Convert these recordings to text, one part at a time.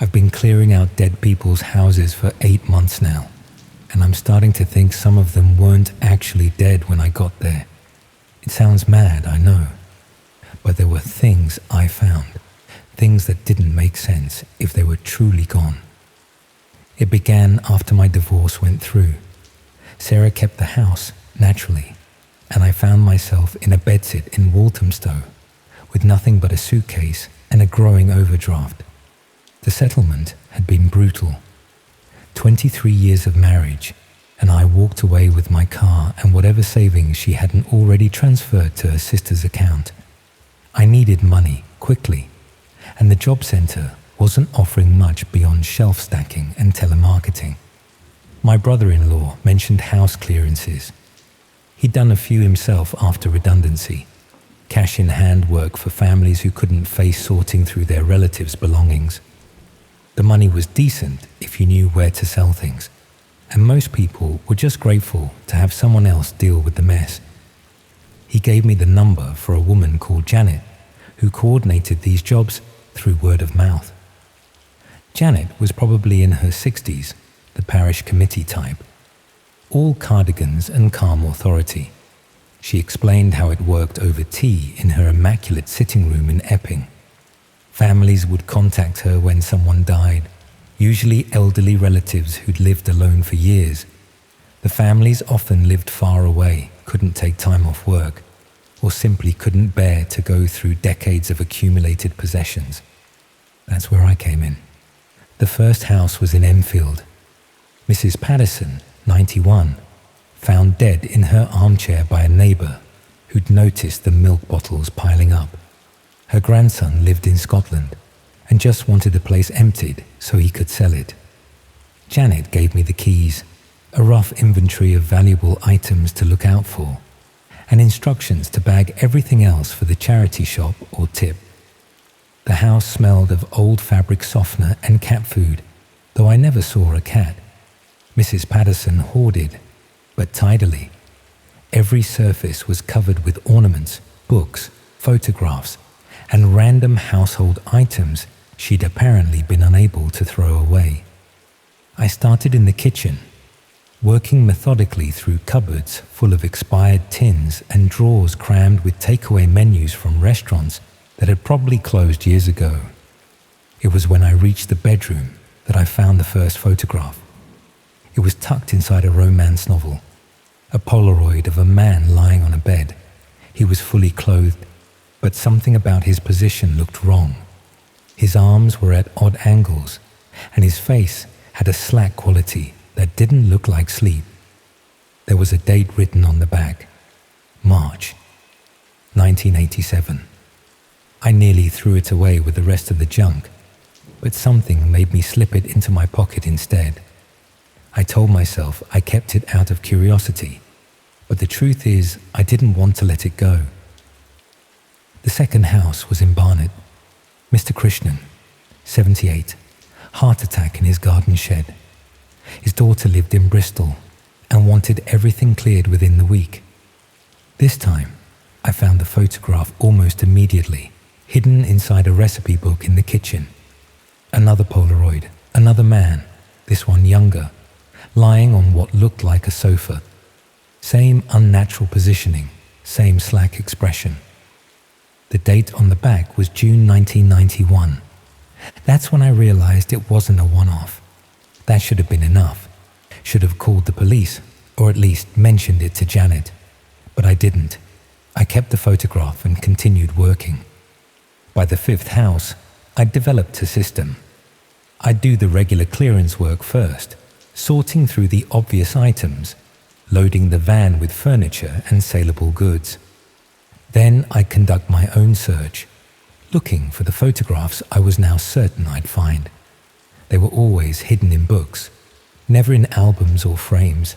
I've been clearing out dead people's houses for 8 months now, and I'm starting to think some of them weren't actually dead when I got there. It sounds mad, I know, but there were things I found, things that didn't make sense if they were truly gone. It began after my divorce went through. Sarah kept the house, naturally, and I found myself in a bedsit in Walthamstow with nothing but a suitcase and a growing overdraft. The settlement had been brutal. 23 years of marriage, and I walked away with my car and whatever savings she hadn't already transferred to her sister's account. I needed money, quickly, and the job centre wasn't offering much beyond shelf stacking and telemarketing. My brother-in-law mentioned house clearances. He'd done a few himself after redundancy, cash-in-hand work for families who couldn't face sorting through their relatives' belongings. The money was decent if you knew where to sell things, and most people were just grateful to have someone else deal with the mess. He gave me the number for a woman called Janet, who coordinated these jobs through word of mouth. Janet was probably in her 60s, the parish committee type. All cardigans and calm authority. She explained how it worked over tea in her immaculate sitting room in Epping. Families would contact her when someone died, usually elderly relatives who'd lived alone for years. The families often lived far away, couldn't take time off work, or simply couldn't bear to go through decades of accumulated possessions. That's where I came in. The first house was in Enfield. Mrs. Patterson, 91, found dead in her armchair by a neighbour who'd noticed the milk bottles piling up. Her grandson lived in Scotland and just wanted the place emptied so he could sell it. Janet gave me the keys, a rough inventory of valuable items to look out for, and instructions to bag everything else for the charity shop or tip. The house smelled of old fabric softener and cat food, though I never saw a cat. Mrs. Patterson hoarded, but tidily. Every surface was covered with ornaments, books, photographs, and random household items she'd apparently been unable to throw away. I started in the kitchen, working methodically through cupboards full of expired tins and drawers crammed with takeaway menus from restaurants that had probably closed years ago. It was when I reached the bedroom that I found the first photograph. It was tucked inside a romance novel, a Polaroid of a man lying on a bed. He was fully clothed, but something about his position looked wrong. His arms were at odd angles, and his face had a slack quality that didn't look like sleep. There was a date written on the back, March 1987. I nearly threw it away with the rest of the junk, but something made me slip it into my pocket instead. I told myself I kept it out of curiosity, but the truth is I didn't want to let it go. The second house was in Barnet. Mr. Krishnan, 78, heart attack in his garden shed. His daughter lived in Bristol and wanted everything cleared within the week. This time, I found the photograph almost immediately, hidden inside a recipe book in the kitchen. Another Polaroid, another man, this one younger, lying on what looked like a sofa. Same unnatural positioning, same slack expression. The date on the back was June 1991. That's when I realized it wasn't a one-off. That should have been enough. Should have called the police, or at least mentioned it to Janet. But I didn't. I kept the photograph and continued working. By the fifth house, I'd developed a system. I'd do the regular clearance work first, sorting through the obvious items, loading the van with furniture and saleable goods. Then I'd conduct my own search, looking for the photographs I was now certain I'd find. They were always hidden in books, never in albums or frames,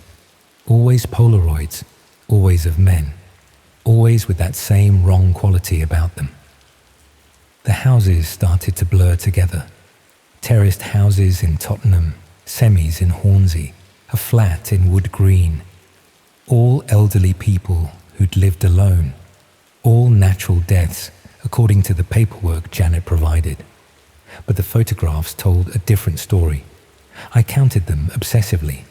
always Polaroids, always of men, always with that same wrong quality about them. The houses started to blur together. Terraced houses in Tottenham, semis in Hornsey, a flat in Wood Green. All elderly people who'd lived alone. All natural deaths, according to the paperwork Janet provided. but the photographs told a different story. I counted them obsessively.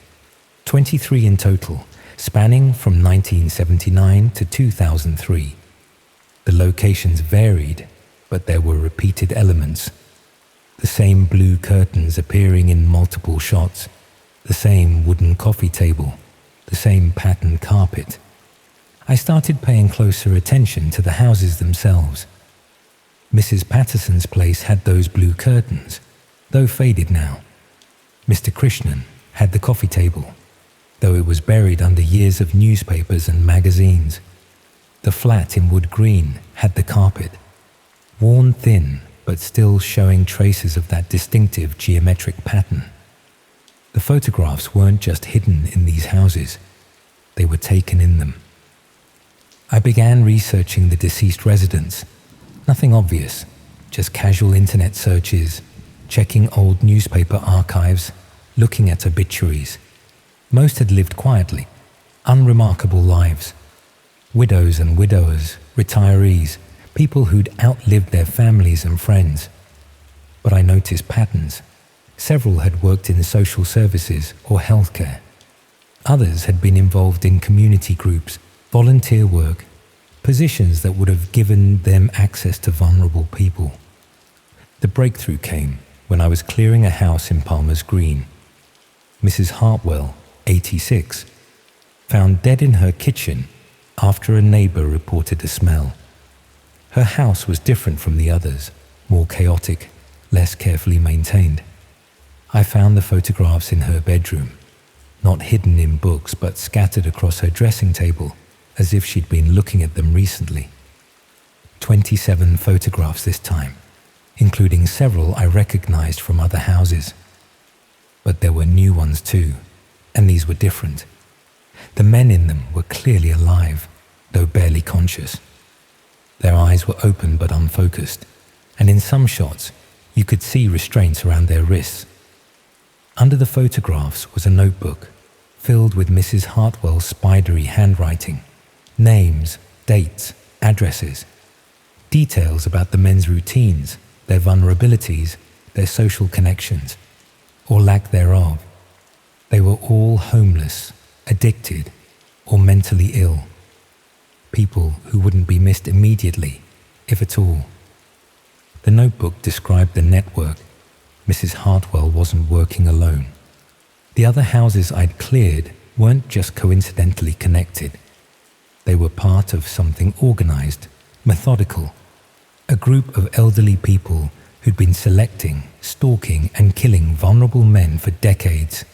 23 in total, spanning from 1979 to 2003. The locations varied, but there were repeated elements. The same blue curtains appearing in multiple shots, the same wooden coffee table, the same patterned carpet. I started paying closer attention to the houses themselves. Mrs. Patterson's place had those blue curtains, though faded now. Mr. Krishnan had the coffee table, though it was buried under years of newspapers and magazines. The flat in wood green had the carpet, worn thin but still showing traces of that distinctive geometric pattern. The photographs weren't just hidden in these houses, they were taken in them. I began researching the deceased residents. Nothing obvious, just casual internet searches, checking old newspaper archives, looking at obituaries. Most had lived quietly, unremarkable lives. Widows and widowers, retirees, people who'd outlived their families and friends. But I noticed patterns. Several had worked in social services or healthcare. Others had been involved in community groups, volunteer work, positions that would have given them access to vulnerable people. The breakthrough came when I was clearing a house in Palmer's Green. Mrs. Hartwell, 86, found dead in her kitchen after a neighbor reported a smell. Her house was different from the others, more chaotic, less carefully maintained. I found the photographs in her bedroom, not hidden in books but scattered across her dressing table as if she'd been looking at them recently. 27 photographs this time, including several I recognized from other houses. But there were new ones too, and these were different. The men in them were clearly alive, though barely conscious. Their eyes were open but unfocused, and in some shots, you could see restraints around their wrists. Under the photographs was a notebook filled with Mrs. Hartwell's spidery handwriting, names, dates, addresses, details about the men's routines, their vulnerabilities, their social connections, or lack thereof. They were all homeless, addicted, or mentally ill. People who wouldn't be missed immediately, if at all. The notebook described the network. Mrs. Hartwell wasn't working alone. The other houses I'd cleared weren't just coincidentally connected. They were part of something organized, methodical. A group of elderly people who'd been selecting, stalking, and killing vulnerable men for decades.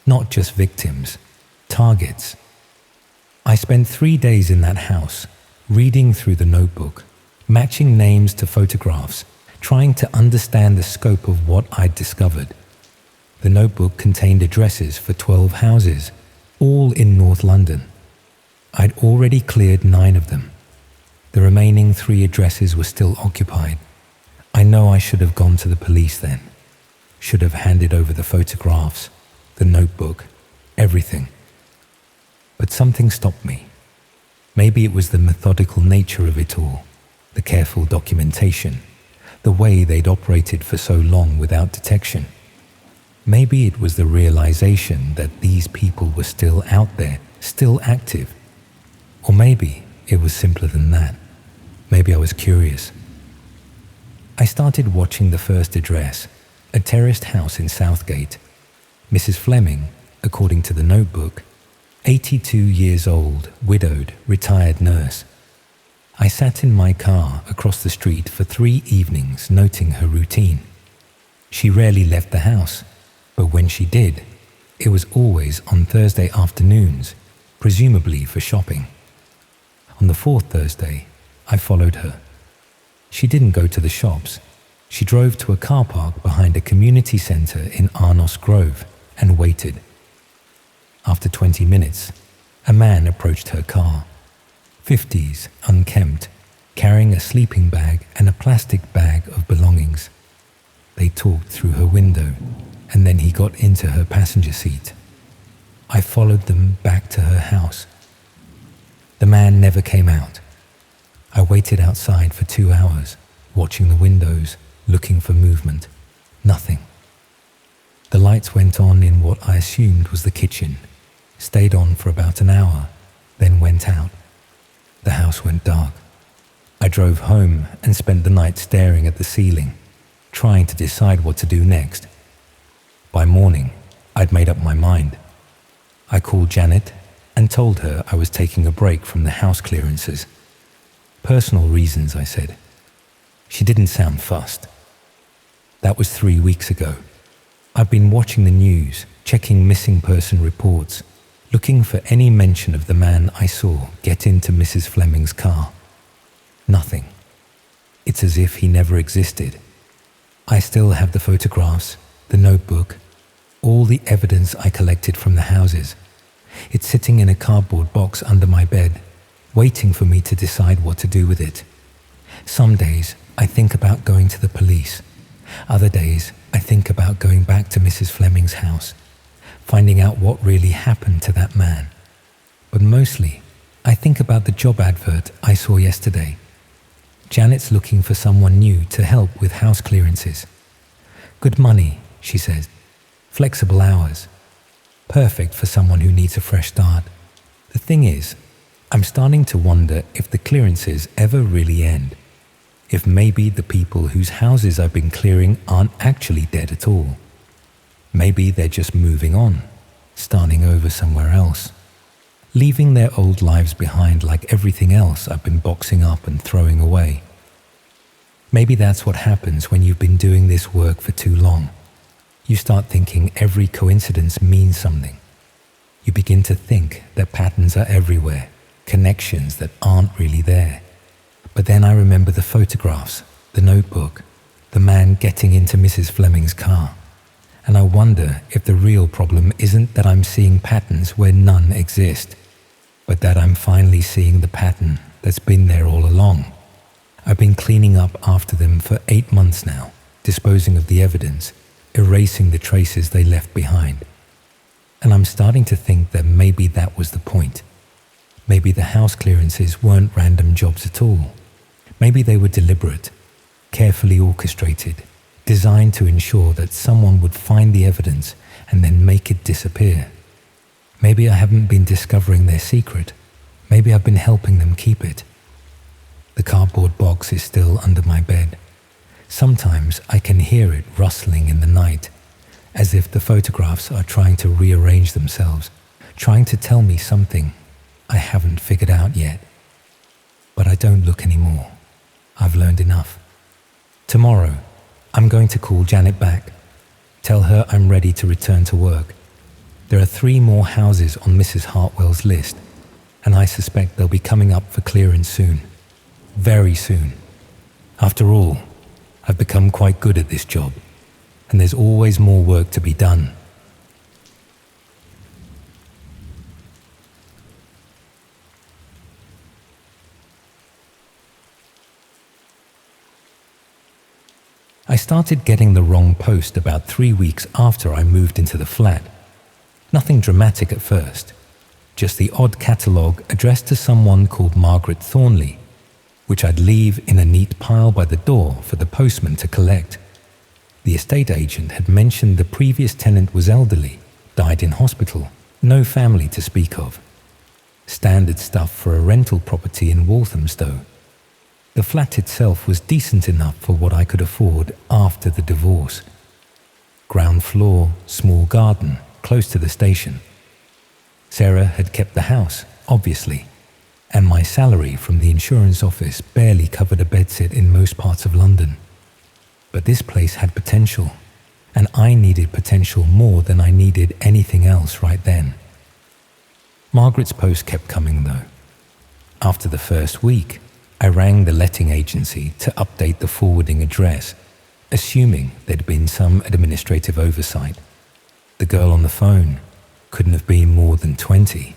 Not just victims, targets. I spent 3 days in that house, reading through the notebook, matching names to photographs, trying to understand the scope of what I'd discovered. The notebook contained addresses for 12 houses, all in North London. I'd already cleared 9 of them. The remaining 3 addresses were still occupied. I know I should have gone to the police then. Should have handed over the photographs, the notebook, everything. But something stopped me. Maybe it was the methodical nature of it all, the careful documentation, the way they'd operated for so long without detection. Maybe it was the realization that these people were still out there, still active. Or maybe it was simpler than that. Maybe I was curious. I started watching the first address, a terraced house in Southgate. Mrs. Fleming, according to the notebook, 82 years old, widowed, retired nurse. I sat in my car across the street for 3 evenings noting her routine. She rarely left the house, but when she did, it was always on Thursday afternoons, presumably for shopping. On the 4th Thursday, I followed her. She didn't go to the shops. She drove to a car park behind a community centre in Arnos Grove and waited. After 20 minutes, a man approached her car, 50s, unkempt, carrying a sleeping bag and a plastic bag of belongings. They talked through her window, and then he got into her passenger seat. I followed them back to her house. The man never came out. I waited outside for 2 hours, watching the windows, looking for movement. Nothing. The lights went on in what I assumed was the kitchen, stayed on for about an hour, then went out. The house went dark. I drove home and spent the night staring at the ceiling, trying to decide what to do next. By morning, I'd made up my mind. I called Janet and told her I was taking a break from the house clearances. Personal reasons, I said. She didn't sound fussed. That was 3 weeks ago. I've been watching the news, checking missing person reports, looking for any mention of the man I saw get into Mrs. Fleming's car. Nothing. It's as if he never existed. I still have the photographs, the notebook, all the evidence I collected from the houses. It's sitting in a cardboard box under my bed, waiting for me to decide what to do with it. Some days I think about going to the police. Other days I think about going back to Mrs. Fleming's house, finding out what really happened to that man. But mostly I think about the job advert I saw yesterday. Janet's looking for someone new to help with house clearances. Good money, she says. Flexible hours. Perfect for someone who needs a fresh start. The thing is, I'm starting to wonder if the clearances ever really end. If maybe the people whose houses I've been clearing aren't actually dead at all. Maybe they're just moving on, starting over somewhere else, leaving their old lives behind like everything else I've been boxing up and throwing away. Maybe that's what happens when you've been doing this work for too long. You start thinking every coincidence means something. You begin to think that patterns are everywhere, connections that aren't really there. But then I remember the photographs, the notebook, the man getting into Mrs. Fleming's car. And I wonder if the real problem isn't that I'm seeing patterns where none exist, but that I'm finally seeing the pattern that's been there all along. I've been cleaning up after them for 8 months now, disposing of the evidence, erasing the traces they left behind. And I'm starting to think that maybe that was the point. Maybe the house clearances weren't random jobs at all. Maybe they were deliberate, carefully orchestrated, designed to ensure that someone would find the evidence and then make it disappear. Maybe I haven't been discovering their secret. Maybe I've been helping them keep it. The cardboard box is still under my bed. Sometimes I can hear it rustling in the night, as if the photographs are trying to rearrange themselves, trying to tell me something I haven't figured out yet. But I don't look anymore. I've learned enough. Tomorrow, I'm going to call Janet back, tell her I'm ready to return to work. There are 3 more houses on Mrs. Hartwell's list, and I suspect they'll be coming up for clearance soon. Very soon. After all, I've become quite good at this job, and there's always more work to be done. I started getting the wrong post about 3 weeks after I moved into the flat. Nothing dramatic at first, just the odd catalogue addressed to someone called Margaret Thornley, which I'd leave in a neat pile by the door for the postman to collect. The estate agent had mentioned the previous tenant was elderly, died in hospital, no family to speak of. Standard stuff for a rental property in Walthamstow. The flat itself was decent enough for what I could afford after the divorce. Ground floor, small garden, close to the station. Sarah had kept the house, obviously, and my salary from the insurance office barely covered a bedsit in most parts of London. But this place had potential, and I needed potential more than I needed anything else right then. Margaret's post kept coming though. After the first week, I rang the letting agency to update the forwarding address, assuming there'd been some administrative oversight. The girl on the phone, couldn't have been more than 20,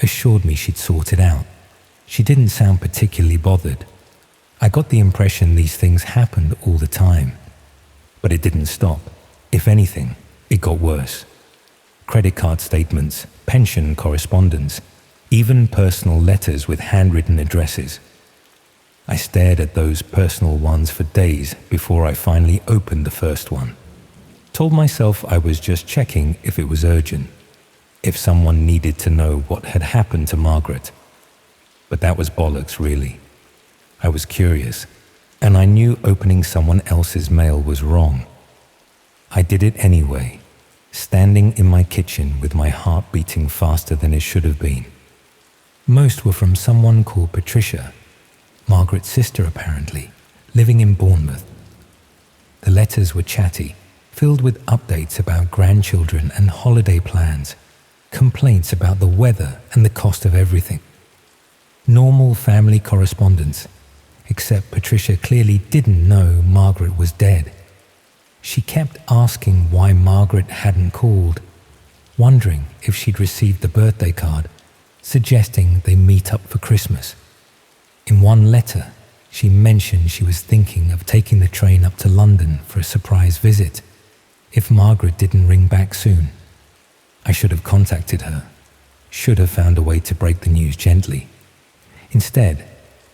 assured me she'd sort it out. She didn't sound particularly bothered. I got the impression these things happened all the time. But it didn't stop. If anything, it got worse. Credit card statements, pension correspondence, even personal letters with handwritten addresses. I stared at those personal ones for days before I finally opened the first one. Told myself I was just checking if it was urgent, if someone needed to know what had happened to Margaret. But that was bollocks, really. I was curious, and I knew opening someone else's mail was wrong. I did it anyway, standing in my kitchen with my heart beating faster than it should have been. Most were from someone called Patricia, Margaret's sister apparently, living in Bournemouth. The letters were chatty, filled with updates about grandchildren and holiday plans, complaints about the weather and the cost of everything. Normal family correspondence, except Patricia clearly didn't know Margaret was dead. She kept asking why Margaret hadn't called, wondering if she'd received the birthday card, suggesting they meet up for Christmas. In one letter, she mentioned she was thinking of taking the train up to London for a surprise visit, if Margaret didn't ring back soon. I should have contacted her, should have found a way to break the news gently. Instead,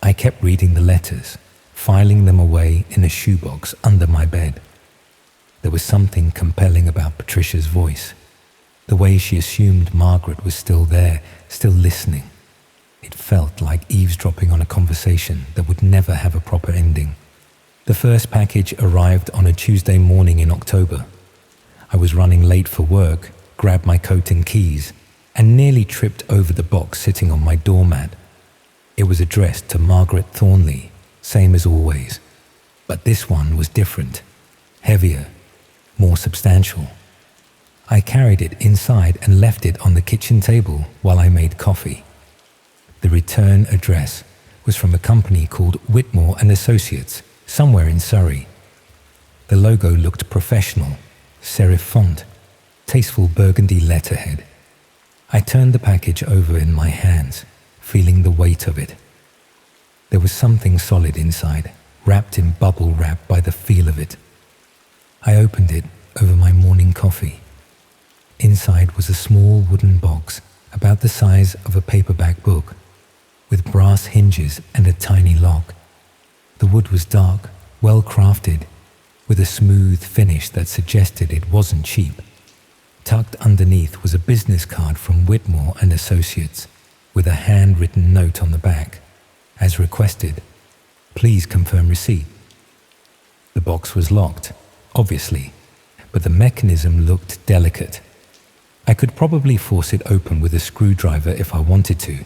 I kept reading the letters, filing them away in a shoebox under my bed. There was something compelling about Patricia's voice, the way she assumed Margaret was still there, still listening. It felt like eavesdropping on a conversation that would never have a proper ending. The first package arrived on a Tuesday morning in October. I was running late for work, grabbed my coat and keys, and nearly tripped over the box sitting on my doormat. It was addressed to Margaret Thornley, same as always. But this one was different, heavier, more substantial. I carried it inside and left it on the kitchen table while I made coffee. The return address was from a company called Whitmore and Associates, somewhere in Surrey. The logo looked professional, serif font, tasteful burgundy letterhead. I turned the package over in my hands, feeling the weight of it. There was something solid inside, wrapped in bubble wrap by the feel of it. I opened it over my morning coffee. Inside was a small wooden box about the size of a paperback book, with brass hinges and a tiny lock. The wood was dark, well crafted, with a smooth finish that suggested it wasn't cheap. Tucked underneath was a business card from Whitmore and Associates, with a handwritten note on the back. As requested, please confirm receipt. The box was locked, obviously, but the mechanism looked delicate. I could probably force it open with a screwdriver if I wanted to.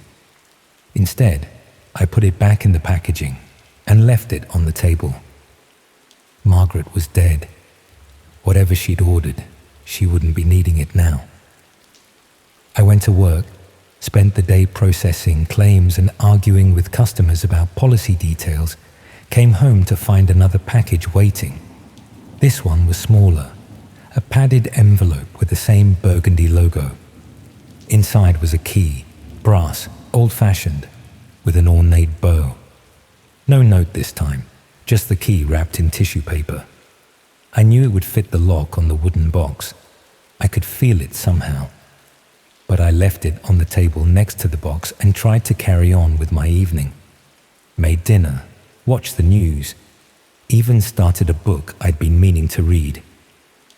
Instead, I put it back in the packaging and left it on the table. Margaret was dead. Whatever she'd ordered, she wouldn't be needing it now. I went to work, spent the day processing claims and arguing with customers about policy details, came home to find another package waiting. This one was smaller, a padded envelope with the same burgundy logo. Inside was a key, brass, old-fashioned, with an ornate bow. No note this time, just the key wrapped in tissue paper. I knew it would fit the lock on the wooden box. I could feel it somehow. But I left it on the table next to the box and tried to carry on with my evening. Made dinner, watched the news, even started a book I'd been meaning to read.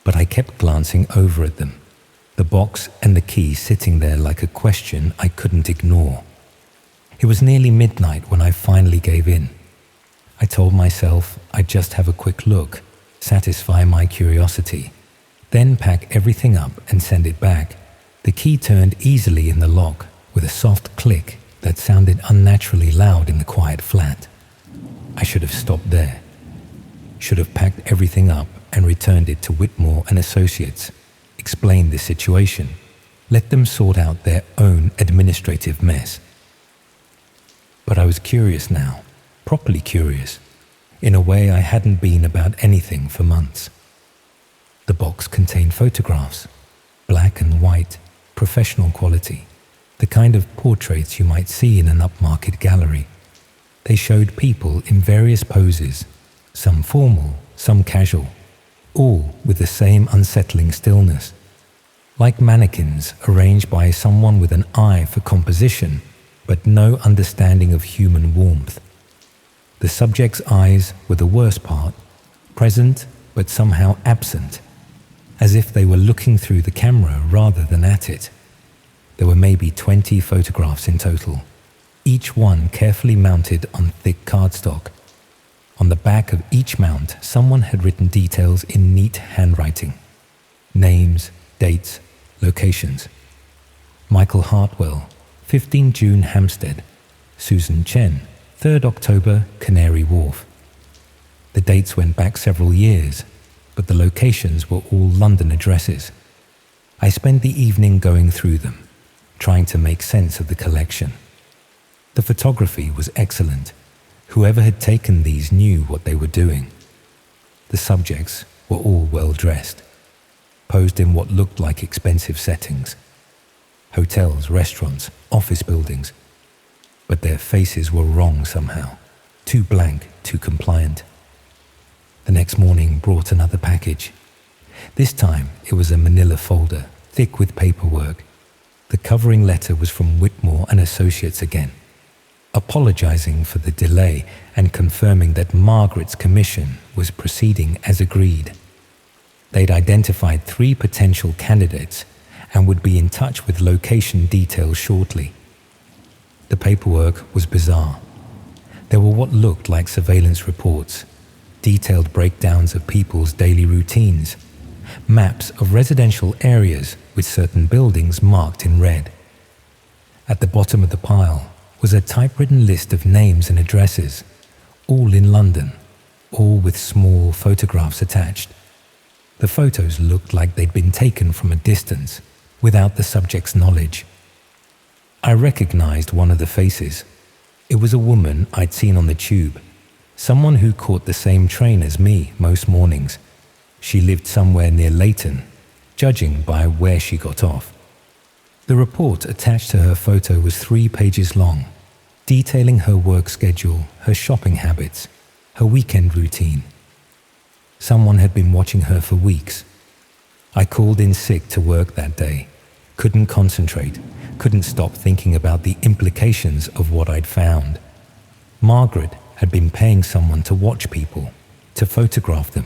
But I kept glancing over at them, the box and the key sitting there like a question I couldn't ignore. It was nearly midnight when I finally gave in. I told myself I'd just have a quick look, satisfy my curiosity, then pack everything up and send it back. The key turned easily in the lock with a soft click that sounded unnaturally loud in the quiet flat. I should have stopped there. Should have packed everything up and returned it to Whitmore and Associates, explained the situation, let them sort out their own administrative mess. But I was curious now, properly curious, in a way I hadn't been about anything for months. The box contained photographs, black and white, professional quality, the kind of portraits you might see in an upmarket gallery. They showed people in various poses, some formal, some casual, all with the same unsettling stillness, like mannequins arranged by someone with an eye for composition, but no understanding of human warmth. The subject's eyes were the worst part, present but somehow absent, as if they were looking through the camera rather than at it. There were maybe 20 photographs in total, each one carefully mounted on thick cardstock. On the back of each mount, someone had written details in neat handwriting. Names, dates, locations. Michael Hartwell, 15 June Hampstead. Susan Chen, 3rd October, Canary Wharf. The dates went back several years, but the locations were all London addresses. I spent the evening going through them, trying to make sense of the collection. The photography was excellent. Whoever had taken these knew what they were doing. The subjects were all well dressed, posed in what looked like expensive settings. Hotels, restaurants, office buildings. But their faces were wrong somehow. Too blank, too compliant. The next morning brought another package. This time it was a manila folder, thick with paperwork. The covering letter was from Whitmore and Associates again, apologizing for the delay and confirming that Margaret's commission was proceeding as agreed. They'd identified 3 potential candidates and would be in touch with location details shortly. The paperwork was bizarre. There were what looked like surveillance reports, detailed breakdowns of people's daily routines, maps of residential areas with certain buildings marked in red. At the bottom of the pile was a typewritten list of names and addresses, all in London, all with small photographs attached. The photos looked like they'd been taken from a distance, without the subject's knowledge. I recognized one of the faces. It was a woman I'd seen on the tube, someone who caught the same train as me most mornings. She lived somewhere near Leighton, judging by where she got off. The report attached to her photo was 3 pages long, detailing her work schedule, her shopping habits, her weekend routine. Someone had been watching her for weeks. I called in sick to work that day, couldn't concentrate, couldn't stop thinking about the implications of what I'd found. Margaret had been paying someone to watch people, to photograph them,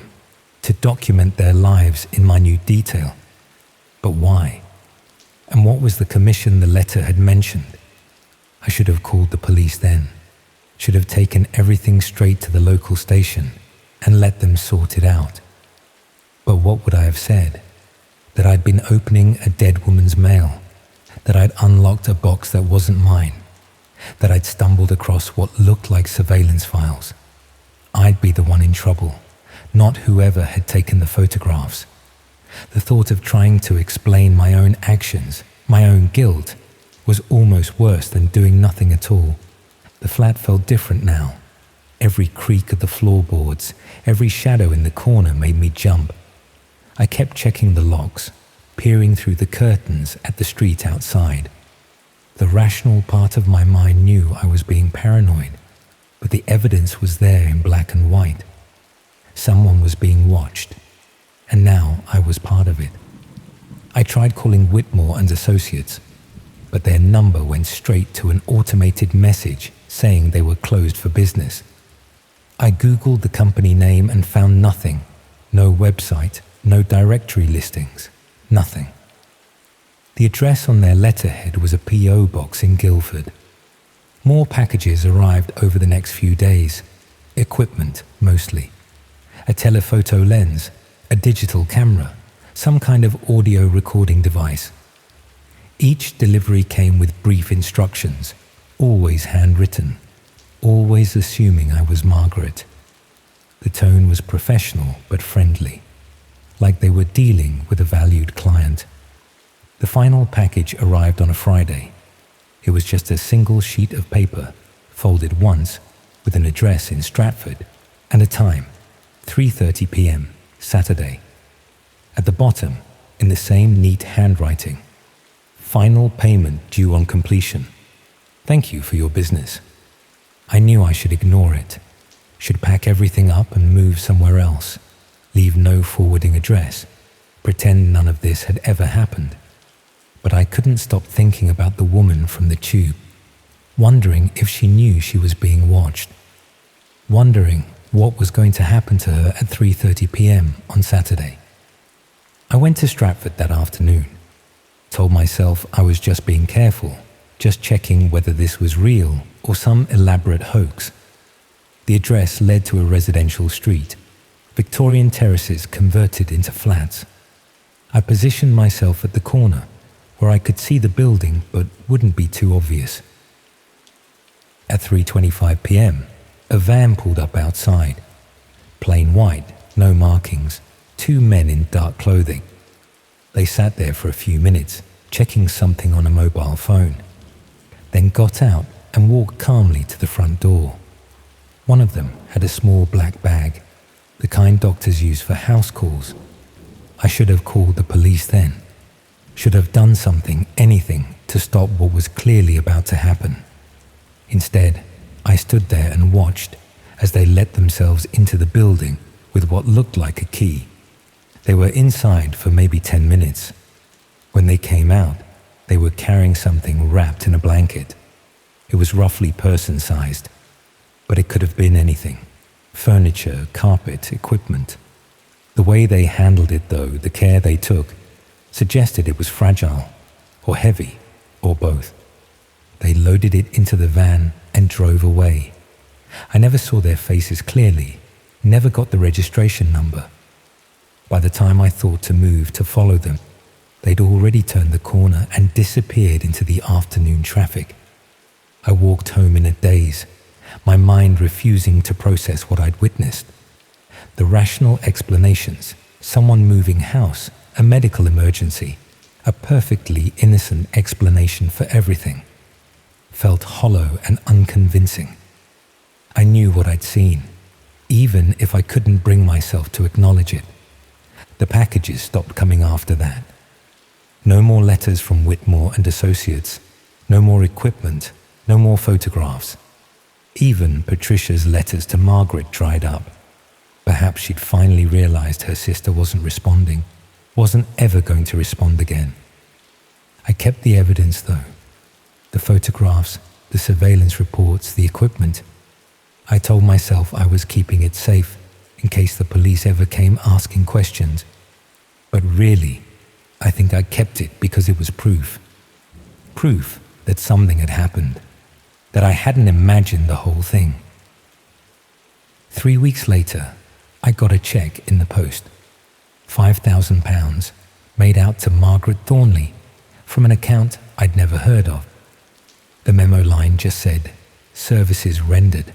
to document their lives in minute detail. But why? And what was the commission the letter had mentioned? I should have called the police then, should have taken everything straight to the local station and let them sort it out. But what would I have said? That I'd been opening a dead woman's mail, that I'd unlocked a box that wasn't mine, that I'd stumbled across what looked like surveillance files. I'd be the one in trouble, not whoever had taken the photographs. The thought of trying to explain my own actions, my own guilt, was almost worse than doing nothing at all. The flat felt different now. Every creak of the floorboards, every shadow in the corner made me jump. I kept checking the locks, peering through the curtains at the street outside. The rational part of my mind knew I was being paranoid, but the evidence was there in black and white. Someone was being watched, and now I was part of it. I tried calling Whitmore and Associates, but their number went straight to an automated message saying they were closed for business. I googled the company name and found nothing. No website, no directory listings, nothing. The address on their letterhead was a P.O. box in Guildford. More packages arrived over the next few days. Equipment, mostly. A telephoto lens, a digital camera, some kind of audio recording device. Each delivery came with brief instructions, always handwritten, always assuming I was Margaret. The tone was professional but friendly, like they were dealing with a valued client. The final package arrived on a Friday. It was just a single sheet of paper, folded once, with an address in Stratford, and a time, 3:30 p.m., Saturday. At the bottom, in the same neat handwriting, final payment due on completion. Thank you for your business. I knew I should ignore it, should pack everything up and move somewhere else, leave no forwarding address, pretend none of this had ever happened. But I couldn't stop thinking about the woman from the tube, wondering if she knew she was being watched. wondering what was going to happen to her at 3:30 p.m. on Saturday. I went to Stratford that afternoon, told myself I was just being careful, just checking whether this was real or some elaborate hoax. The address led to a residential street, Victorian terraces converted into flats. I positioned myself at the corner where I could see the building but wouldn't be too obvious. At 3:25 p.m., a van pulled up outside. Plain white, no markings, two men in dark clothing. They sat there for a few minutes, checking something on a mobile phone, then got out and walked calmly to the front door. One of them had a small black bag, the kind doctors use for house calls. I should have called the police then. Should have done something, anything, to stop what was clearly about to happen. Instead, I stood there and watched as they let themselves into the building with what looked like a key. They were inside for maybe 10 minutes. When they came out, they were carrying something wrapped in a blanket. It was roughly person-sized, but it could have been anything. Furniture, carpet, equipment. The way they handled it though, the care they took, suggested it was fragile, or heavy, or both. They loaded it into the van and drove away. I never saw their faces clearly, never got the registration number. By the time I thought to move to follow them, they'd already turned the corner and disappeared into the afternoon traffic. I walked home in a daze, my mind refusing to process what I'd witnessed. The rational explanations, someone moving house, a medical emergency, a perfectly innocent explanation for everything, felt hollow and unconvincing. I knew what I'd seen, even if I couldn't bring myself to acknowledge it. The packages stopped coming after that. No more letters from Whitmore and Associates, no more equipment, no more photographs. Even Patricia's letters to Margaret dried up. Perhaps she'd finally realized her sister wasn't responding, wasn't ever going to respond again. I kept the evidence though. The photographs, the surveillance reports, the equipment. I told myself I was keeping it safe in case the police ever came asking questions. But really, I think I kept it because it was proof. Proof that something had happened, that I hadn't imagined the whole thing. 3 weeks later, I got a cheque in the post. £5,000 made out to Margaret Thornley from an account I'd never heard of. The memo line just said, "Services rendered."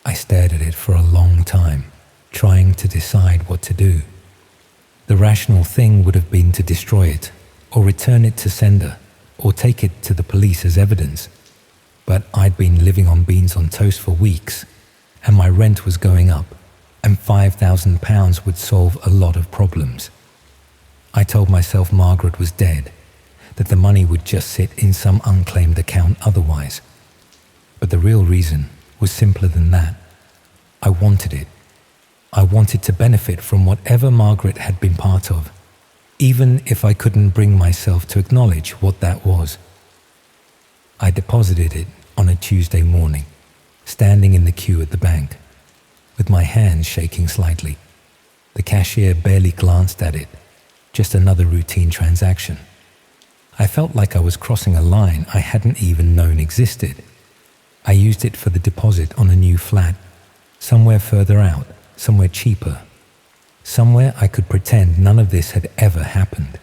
I stared at it for a long time, trying to decide what to do. The rational thing would have been to destroy it, or return it to sender, or take it to the police as evidence. But I'd been living on beans on toast for weeks, and my rent was going up, and £5,000 would solve a lot of problems. I told myself Margaret was dead, that the money would just sit in some unclaimed account otherwise. But the real reason was simpler than that. I wanted it. I wanted to benefit from whatever Margaret had been part of, even if I couldn't bring myself to acknowledge what that was. I deposited it on a Tuesday morning, standing in the queue at the bank, with my hands shaking slightly. The cashier barely glanced at it, just another routine transaction. I felt like I was crossing a line I hadn't even known existed. I used it for the deposit on a new flat, somewhere further out, somewhere cheaper, somewhere I could pretend none of this had ever happened.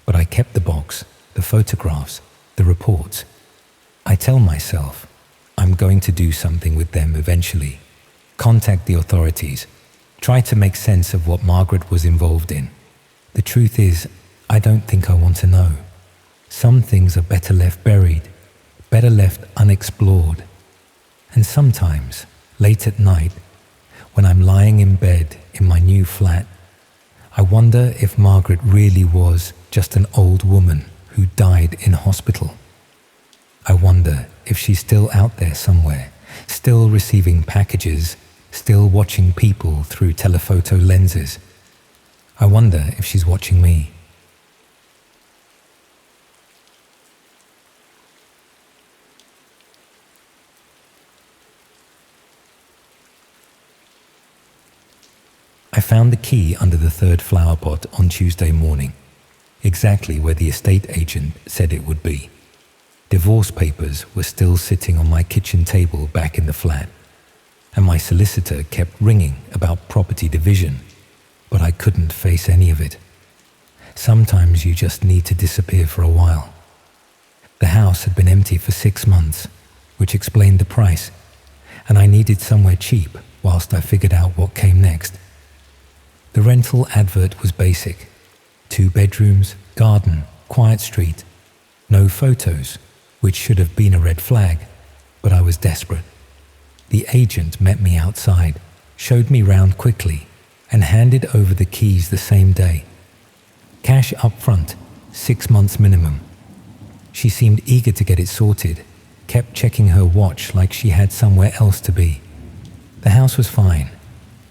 But I kept the box, the photographs, the reports. I tell myself, I'm going to do something with them eventually. Contact the authorities. Try to make sense of what Margaret was involved in. The truth is, I don't think I want to know. Some things are better left buried, better left unexplored. And sometimes, late at night, when I'm lying in bed in my new flat, I wonder if Margaret really was just an old woman who died in hospital. I wonder if she's still out there somewhere, still receiving packages, still watching people through telephoto lenses. I wonder if she's watching me. I found the key under the third flower pot on Tuesday morning, exactly where the estate agent said it would be. Divorce papers were still sitting on my kitchen table back in the flat, and my solicitor kept ringing about property division, but I couldn't face any of it. Sometimes you just need to disappear for a while. The house had been empty for 6 months, which explained the price, and I needed somewhere cheap whilst I figured out what came next. The rental advert was basic: 2 bedrooms, garden, quiet street, no photos, which should have been a red flag, but I was desperate. The agent met me outside, showed me round quickly, and handed over the keys the same day. Cash up front, 6 months minimum. She seemed eager to get it sorted, kept checking her watch like she had somewhere else to be. The house was fine,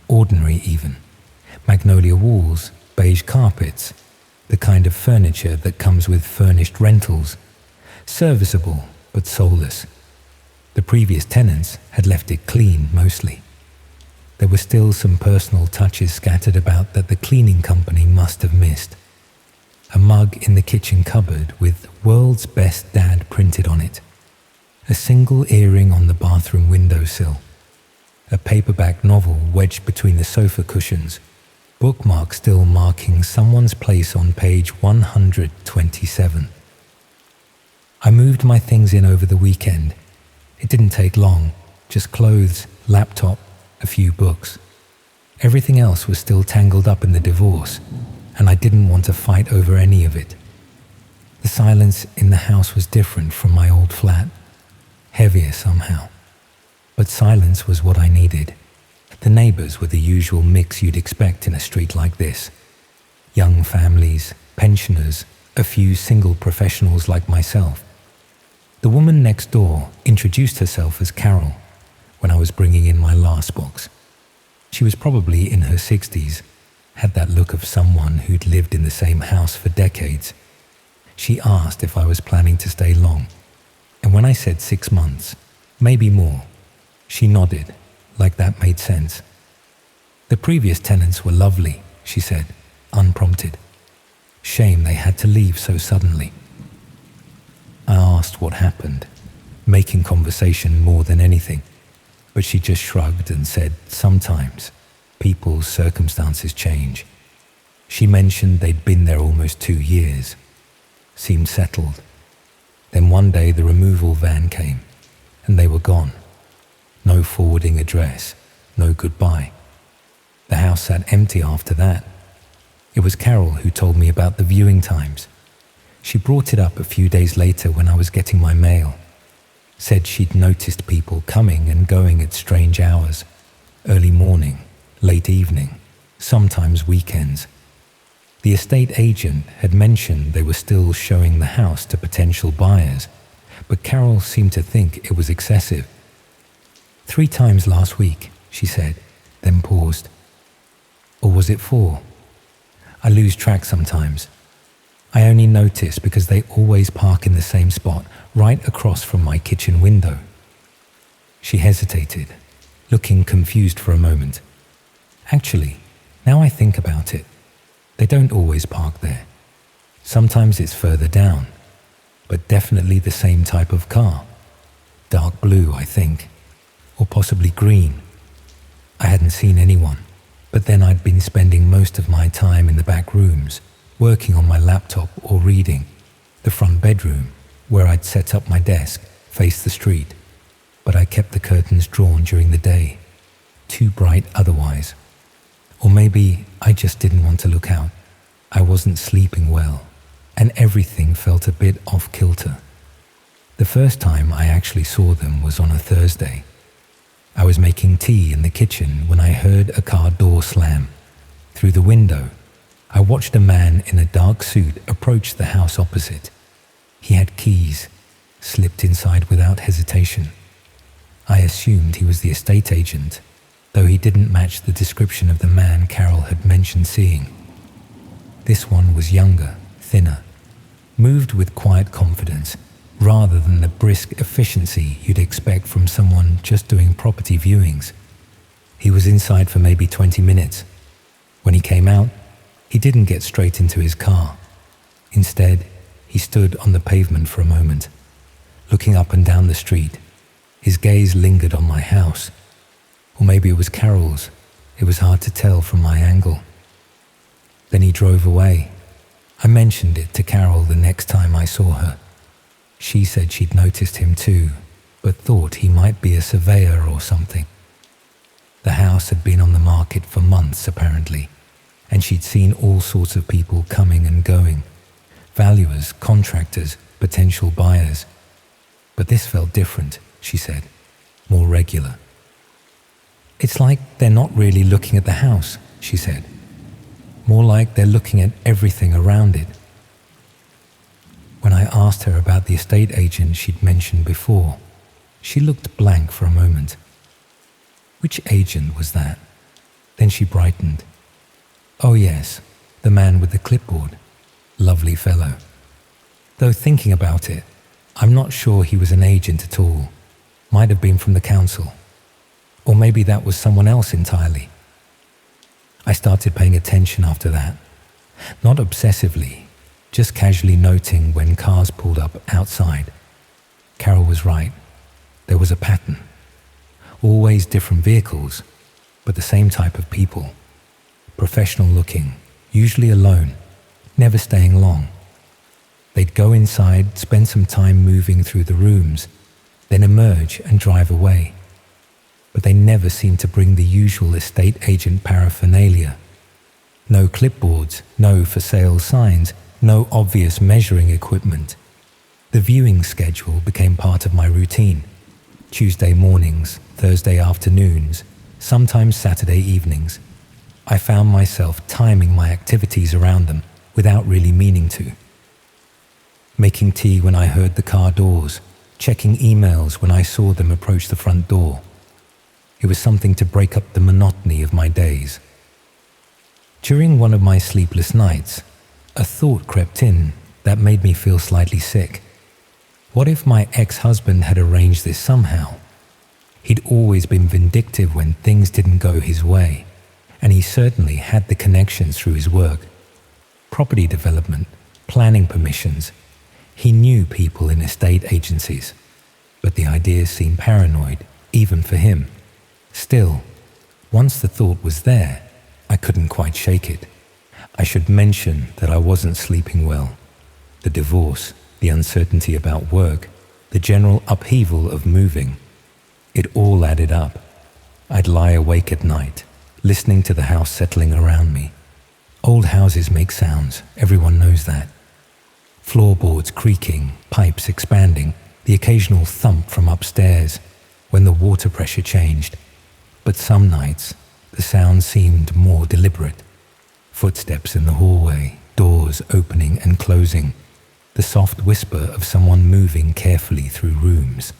ordinary even. Magnolia walls, beige carpets, the kind of furniture that comes with furnished rentals. Serviceable, but soulless. The previous tenants had left it clean mostly. There were still some personal touches scattered about that the cleaning company must have missed. A mug in the kitchen cupboard with "World's Best Dad" printed on it. A single earring on the bathroom windowsill. A paperback novel wedged between the sofa cushions. Bookmark still marking someone's place on page 127. I moved my things in over the weekend. It didn't take long, just clothes, laptop, a few books. Everything else was still tangled up in the divorce, and I didn't want to fight over any of it. The silence in the house was different from my old flat, heavier somehow. But silence was what I needed. The neighbors were the usual mix you'd expect in a street like this. Young families, pensioners, a few single professionals like myself. The woman next door introduced herself as Carol when I was bringing in my last box. She was probably in her 60s, had that look of someone who'd lived in the same house for decades. She asked if I was planning to stay long, and when I said 6 months, maybe more, she nodded, like that made sense. The previous tenants were lovely, she said, unprompted. Shame they had to leave so suddenly. I asked what happened, making conversation more than anything, but she just shrugged and said sometimes people's circumstances change. She mentioned they'd been there almost 2 years, seemed settled. Then one day the removal van came, and they were gone. No forwarding address, no goodbye. The house sat empty after that. It was Carol who told me about the viewing times. She brought it up a few days later when I was getting my mail. Said she'd noticed people coming and going at strange hours, early morning, late evening, sometimes weekends. The estate agent had mentioned they were still showing the house to potential buyers, but Carol seemed to think it was excessive. 3 times last week, she said, then paused. Or was it 4? I lose track sometimes. I only notice because they always park in the same spot, right across from my kitchen window. She hesitated, looking confused for a moment. Actually, now I think about it, they don't always park there. Sometimes it's further down, but definitely the same type of car. Dark blue, I think, or possibly green. I hadn't seen anyone, but then I'd been spending most of my time in the back rooms, working on my laptop or reading. The front bedroom, where I'd set up my desk, faced the street, but I kept the curtains drawn during the day, too bright otherwise. Or maybe I just didn't want to look out. I wasn't sleeping well, and everything felt a bit off-kilter. The first time I actually saw them was on a Thursday. I was making tea in the kitchen when I heard a car door slam. Through the window, I watched a man in a dark suit approach the house opposite. He had keys, slipped inside without hesitation. I assumed he was the estate agent, though he didn't match the description of the man Carol had mentioned seeing. This one was younger, thinner, moved with quiet confidence, rather than the brisk efficiency you'd expect from someone just doing property viewings. He was inside for maybe 20 minutes. When he came out, he didn't get straight into his car. Instead, he stood on the pavement for a moment, looking up and down the street. His gaze lingered on my house. Or maybe it was Carol's. It was hard to tell from my angle. Then he drove away. I mentioned it to Carol the next time I saw her. She said she'd noticed him too, but thought he might be a surveyor or something. The house had been on the market for months apparently, and she'd seen all sorts of people coming and going. Valuers, contractors, potential buyers. But this felt different, she said, more regular. It's like they're not really looking at the house, she said. More like they're looking at everything around it. When I asked her about the estate agent she'd mentioned before, she looked blank for a moment. Which agent was that? Then she brightened. Oh yes, the man with the clipboard. Lovely fellow. Though thinking about it, I'm not sure he was an agent at all. Might have been from the council. Or maybe that was someone else entirely. I started paying attention after that. Not obsessively, just casually noting when cars pulled up outside. Carol was right. There was a pattern. Always different vehicles, but the same type of people. Professional looking, usually alone, never staying long. They'd go inside, spend some time moving through the rooms, then emerge and drive away. But they never seemed to bring the usual estate agent paraphernalia. No clipboards, no for sale signs, no obvious measuring equipment. The viewing schedule became part of my routine. Tuesday mornings, Thursday afternoons, sometimes Saturday evenings. I found myself timing my activities around them without really meaning to. Making tea when I heard the car doors, checking emails when I saw them approach the front door. It was something to break up the monotony of my days. During one of my sleepless nights, a thought crept in that made me feel slightly sick. What if my ex-husband had arranged this somehow? He'd always been vindictive when things didn't go his way, and he certainly had the connections through his work. Property development, planning permissions. He knew people in estate agencies, but the idea seemed paranoid, even for him. Still, once the thought was there, I couldn't quite shake it. I should mention that I wasn't sleeping well. The divorce, the uncertainty about work, the general upheaval of moving. It all added up. I'd lie awake at night, listening to the house settling around me. Old houses make sounds, everyone knows that. Floorboards creaking, pipes expanding, the occasional thump from upstairs when the water pressure changed. But some nights, the sound seemed more deliberate. Footsteps in the hallway, doors opening and closing, the soft whisper of someone moving carefully through rooms.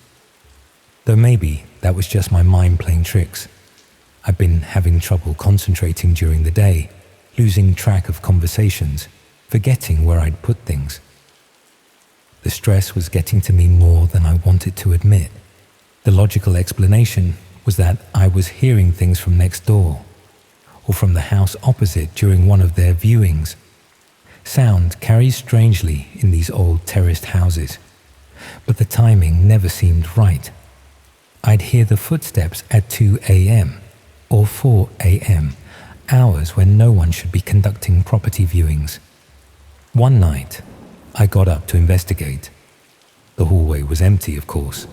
Though maybe that was just my mind playing tricks. I've been having trouble concentrating during the day, losing track of conversations, forgetting where I'd put things. The stress was getting to me more than I wanted to admit. The logical explanation was that I was hearing things from next door, or from the house opposite during one of their viewings. Sound carries strangely in these old terraced houses, but the timing never seemed right. I'd hear the footsteps at 2 a.m. or 4 a.m., hours when no one should be conducting property viewings. One night, I got up to investigate. The hallway was empty, of course.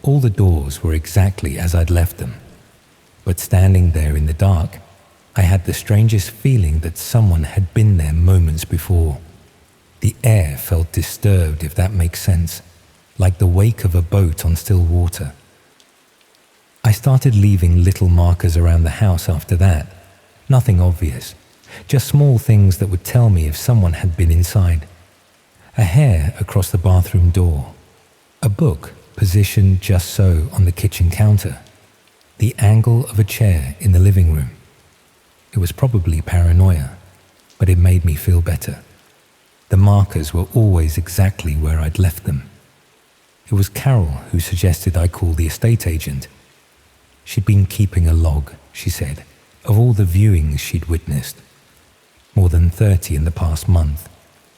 All the doors were exactly as I'd left them. But standing there in the dark, I had the strangest feeling that someone had been there moments before. The air felt disturbed, if that makes sense, like the wake of a boat on still water. I started leaving little markers around the house after that. Nothing obvious, just small things that would tell me if someone had been inside. A hair across the bathroom door. A book positioned just so on the kitchen counter. The angle of a chair in the living room. It was probably paranoia, but it made me feel better. The markers were always exactly where I'd left them. It was Carol who suggested I call the estate agent. She'd been keeping a log, she said, of all the viewings she'd witnessed. More than 30 in the past month,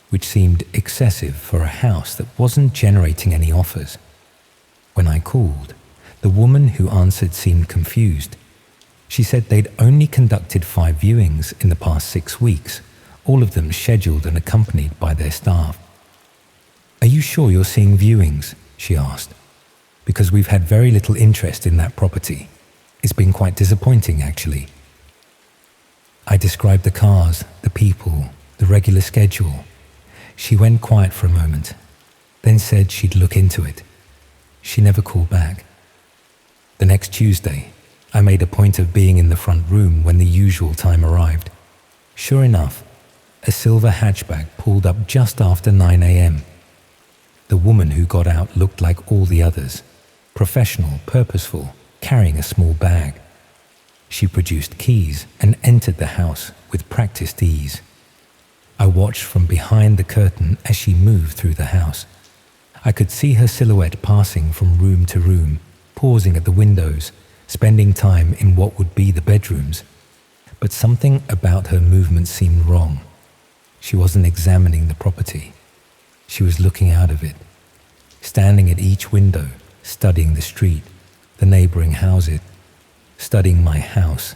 which seemed excessive for a house that wasn't generating any offers. When I called, the woman who answered seemed confused. She said they'd only conducted 5 viewings in the past 6 weeks, all of them scheduled and accompanied by their staff. "Are you sure you're seeing viewings?" she asked. "Because we've had very little interest in that property. It's been quite disappointing, actually." I described the cars, the people, the regular schedule. She went quiet for a moment, then said she'd look into it. She never called back. The next Tuesday, I made a point of being in the front room when the usual time arrived. Sure enough, a silver hatchback pulled up just after 9 a.m. The woman who got out looked like all the others, professional, purposeful, carrying a small bag. She produced keys and entered the house with practiced ease. I watched from behind the curtain as she moved through the house. I could see her silhouette passing from room to room, pausing at the windows, spending time in what would be the bedrooms. But something about her movement seemed wrong. She wasn't examining the property. She was looking out of it, standing at each window, studying the street, the neighboring houses, studying my house.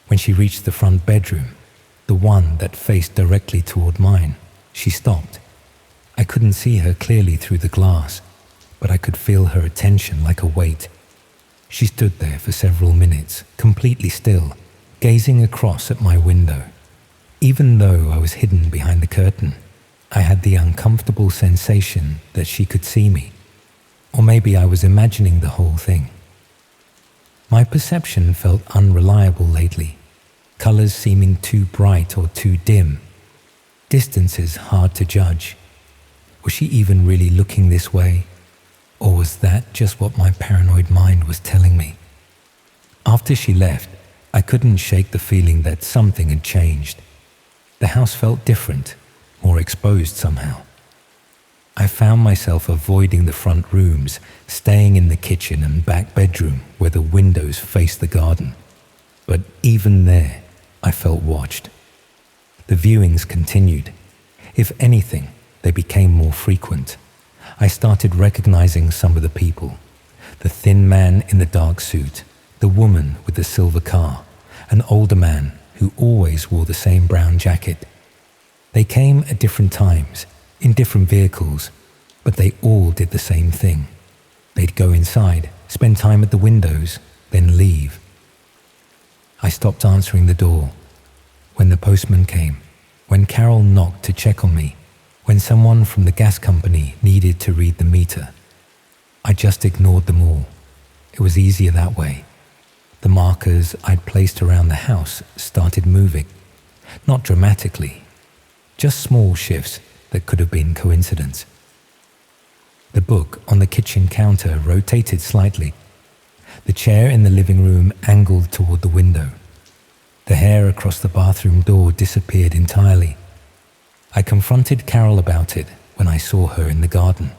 When she reached the front bedroom, the one that faced directly toward mine, she stopped. I couldn't see her clearly through the glass, but I could feel her attention like a weight. She stood there for several minutes, completely still, gazing across at my window. Even though I was hidden behind the curtain, I had the uncomfortable sensation that she could see me. Or maybe I was imagining the whole thing. My perception felt unreliable lately, colors seeming too bright or too dim, distances hard to judge. Was she even really looking this way? Or was that just what my paranoid mind was telling me? After she left, I couldn't shake the feeling that something had changed. The house felt different, more exposed somehow. I found myself avoiding the front rooms, staying in the kitchen and back bedroom where the windows faced the garden. But even there, I felt watched. The viewings continued. If anything, they became more frequent. I started recognizing some of the people. The thin man in the dark suit, the woman with the silver car, an older man who always wore the same brown jacket. They came at different times, in different vehicles, but they all did the same thing. They'd go inside, spend time at the windows, then leave. I stopped answering the door. When the postman came, when Carol knocked to check on me, when someone from the gas company needed to read the meter, I just ignored them all. It was easier that way. The markers I'd placed around the house started moving, not dramatically, just small shifts that could have been coincidence. The book on the kitchen counter rotated slightly. The chair in the living room angled toward the window. The hair across the bathroom door disappeared entirely. I confronted Carol about it when I saw her in the garden.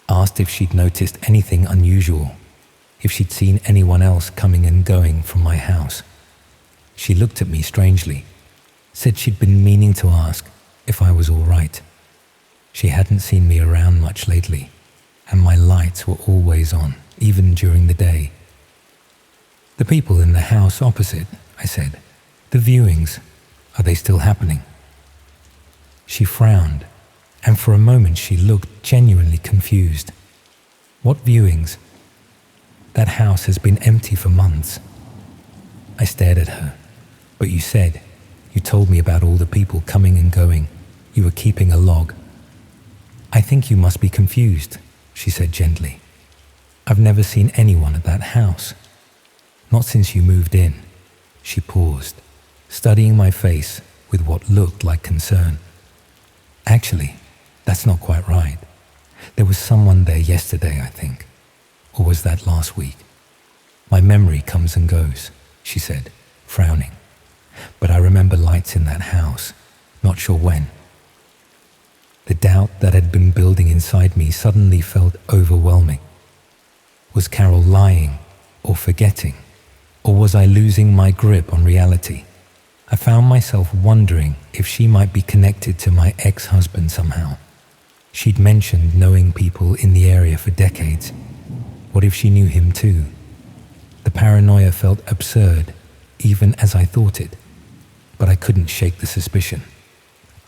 Asked if she'd noticed anything unusual, if she'd seen anyone else coming and going from my house. She looked at me strangely, said she'd been meaning to ask if I was all right. She hadn't seen me around much lately, and my lights were always on, even during the day. "The people in the house opposite," I said. "The viewings, are they still happening?" She frowned, and for a moment she looked genuinely confused. "What viewings? That house has been empty for months." I stared at her. "But you told me about all the people coming and going. You were keeping a log." "I think you must be confused," she said gently. "I've never seen anyone at that house. Not since you moved in." She paused, studying my face with what looked like concern. "Actually, that's not quite right. There was someone there yesterday, I think. Or was that last week? My memory comes and goes," she said, frowning. "But I remember lights in that house, not sure when." The doubt that had been building inside me suddenly felt overwhelming. Was Carol lying or forgetting? Or was I losing my grip on reality? I found myself wondering if she might be connected to my ex-husband somehow. She'd mentioned knowing people in the area for decades. What if she knew him too? The paranoia felt absurd, even as I thought it, but I couldn't shake the suspicion.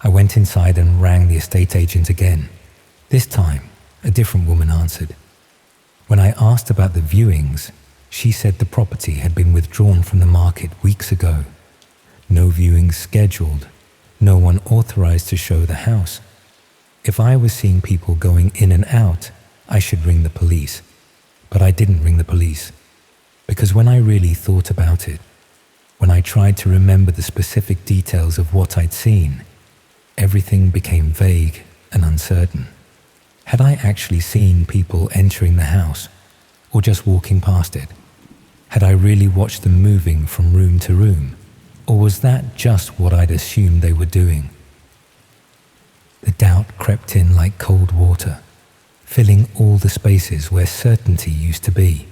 I went inside and rang the estate agent again. This time, a different woman answered. When I asked about the viewings, she said the property had been withdrawn from the market weeks ago. No viewings scheduled, no one authorized to show the house. If I was seeing people going in and out, I should ring the police. But I didn't ring the police, because when I really thought about it, when I tried to remember the specific details of what I'd seen, everything became vague and uncertain. Had I actually seen people entering the house, or just walking past it? Had I really watched them moving from room to room, or was that just what I'd assumed they were doing? The doubt crept in like cold water, filling all the spaces where certainty used to be.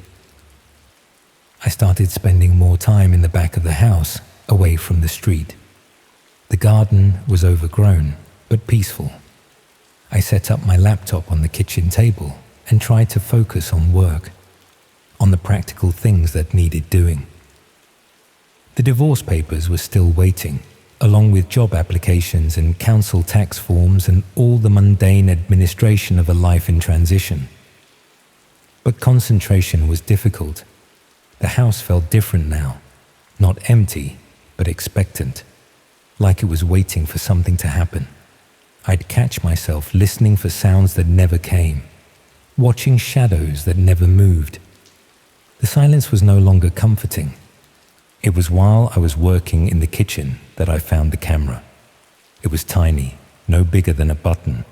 I started spending more time in the back of the house, away from the street. The garden was overgrown, but peaceful. I set up my laptop on the kitchen table and tried to focus on work, on the practical things that needed doing. The divorce papers were still waiting, along with job applications and council tax forms and all the mundane administration of a life in transition. But concentration was difficult. The house felt different now, not empty, but expectant, like it was waiting for something to happen. I'd catch myself listening for sounds that never came, watching shadows that never moved. The silence was no longer comforting. It was while I was working in the kitchen that I found the camera. It was tiny, no bigger than a button,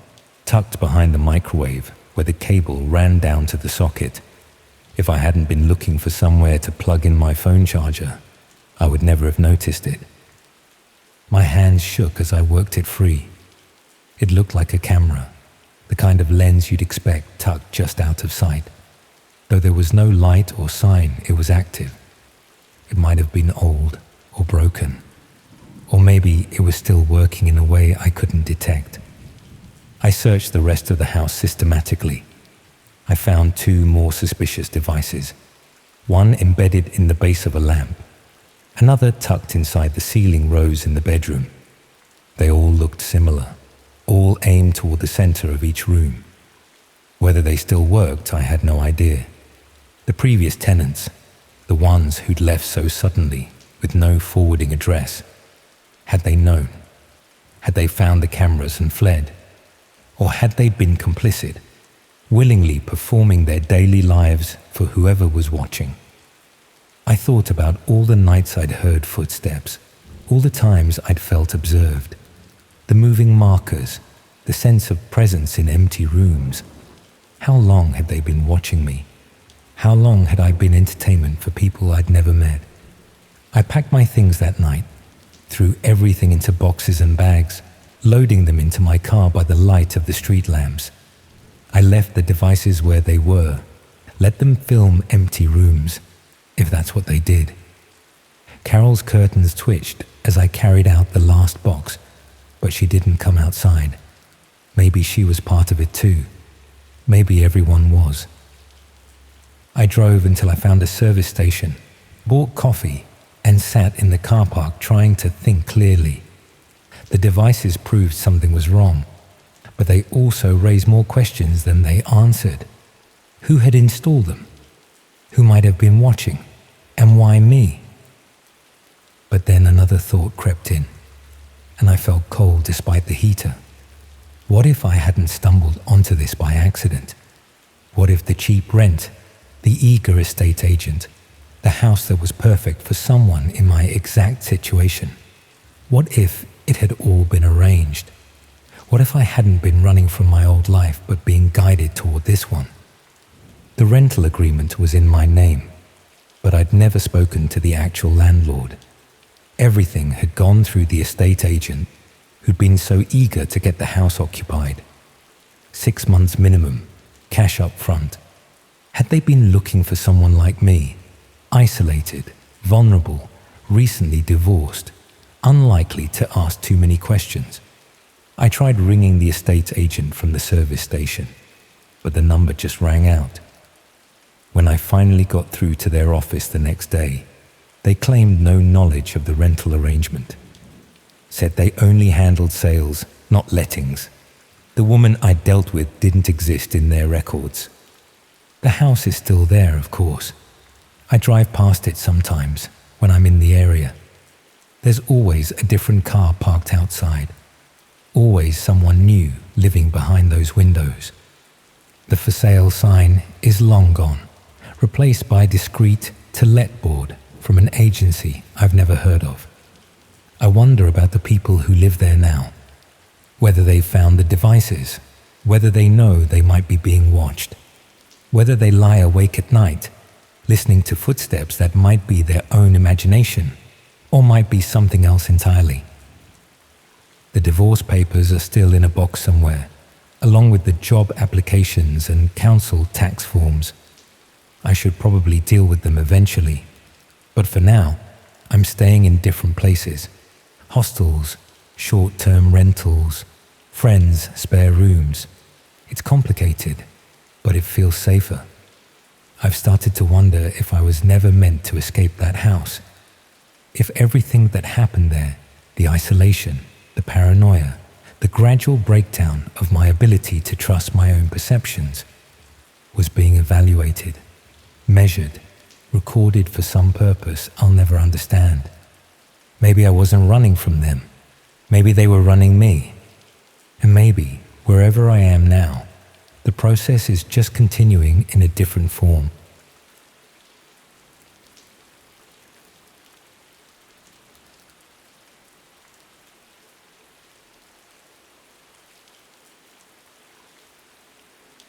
tucked behind the microwave where the cable ran down to the socket. If I hadn't been looking for somewhere to plug in my phone charger, I would never have noticed it. My hands shook as I worked it free. It looked like a camera, the kind of lens you'd expect tucked just out of sight. Though there was no light or sign, it was active. It might have been old or broken, or maybe it was still working in a way I couldn't detect. I searched the rest of the house systematically. I found 2 more suspicious devices, one embedded in the base of a lamp, another tucked inside the ceiling rose in the bedroom. They all looked similar, all aimed toward the center of each room. Whether they still worked, I had no idea. The previous tenants, the ones who'd left so suddenly with no forwarding address, had they known? Had they found the cameras and fled? Or had they been complicit, willingly performing their daily lives for whoever was watching? I thought about all the nights I'd heard footsteps, all the times I'd felt observed, the moving markers, the sense of presence in empty rooms. How long had they been watching me? How long had I been entertainment for people I'd never met? I packed my things that night, threw everything into boxes and bags, loading them into my car by the light of the street lamps. I left the devices where they were, let them film empty rooms, if that's what they did. Carol's curtains twitched as I carried out the last box, but she didn't come outside. Maybe she was part of it too. Maybe everyone was. I drove until I found a service station, bought coffee, and sat in the car park trying to think clearly. The devices proved something was wrong, but they also raised more questions than they answered. Who had installed them? Who might have been watching? And why me? But then another thought crept in, and I felt cold despite the heater. What if I hadn't stumbled onto this by accident? What if the cheap rent, the eager estate agent, the house that was perfect for someone in my exact situation? What if it had all been arranged? What if I hadn't been running from my old life but being guided toward this one? The rental agreement was in my name, but I'd never spoken to the actual landlord. Everything had gone through the estate agent who'd been so eager to get the house occupied. 6 months minimum, cash up front. Had they been looking for someone like me, isolated, vulnerable, recently divorced, unlikely to ask too many questions. I tried ringing the estate agent from the service station, but the number just rang out. When I finally got through to their office the next day, they claimed no knowledge of the rental arrangement. Said they only handled sales, not lettings. The woman I dealt with didn't exist in their records. The house is still there, of course. I drive past it sometimes when I'm in the area. There's always a different car parked outside. Always someone new living behind those windows. The for sale sign is long gone, replaced by a discreet to let board from an agency I've never heard of. I wonder about the people who live there now, whether they've found the devices, whether they know they might be being watched, whether they lie awake at night, listening to footsteps that might be their own imagination, or might be something else entirely. The divorce papers are still in a box somewhere, along with the job applications and council tax forms. I should probably deal with them eventually, but for now, I'm staying in different places. Hostels, short-term rentals, friends' spare rooms. It's complicated, but it feels safer. I've started to wonder if I was never meant to escape that house. If everything that happened there, the isolation, the paranoia, the gradual breakdown of my ability to trust my own perceptions, was being evaluated, measured, recorded for some purpose I'll never understand. Maybe I wasn't running from them. Maybe they were running me. And maybe, wherever I am now, the process is just continuing in a different form.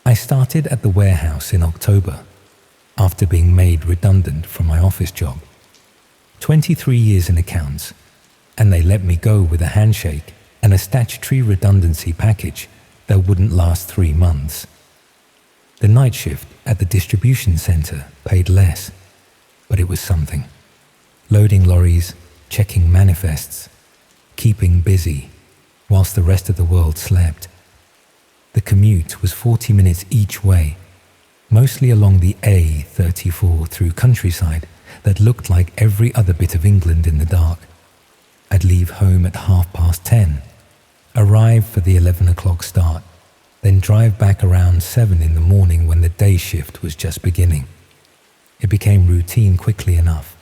I started at the warehouse in October, after being made redundant from my office job. 23 years in accounts, and they let me go with a handshake and a statutory redundancy package that wouldn't last 3 months. The night shift at the distribution center paid less, but it was something. Loading lorries, checking manifests, keeping busy, whilst the rest of the world slept. The commute was 40 minutes each way, mostly along the A34 through countryside that looked like every other bit of England in the dark. I'd leave home at 10:30, arrive for the 11 o'clock start, then drive back around 7 in the morning when the day shift was just beginning. It became routine quickly enough.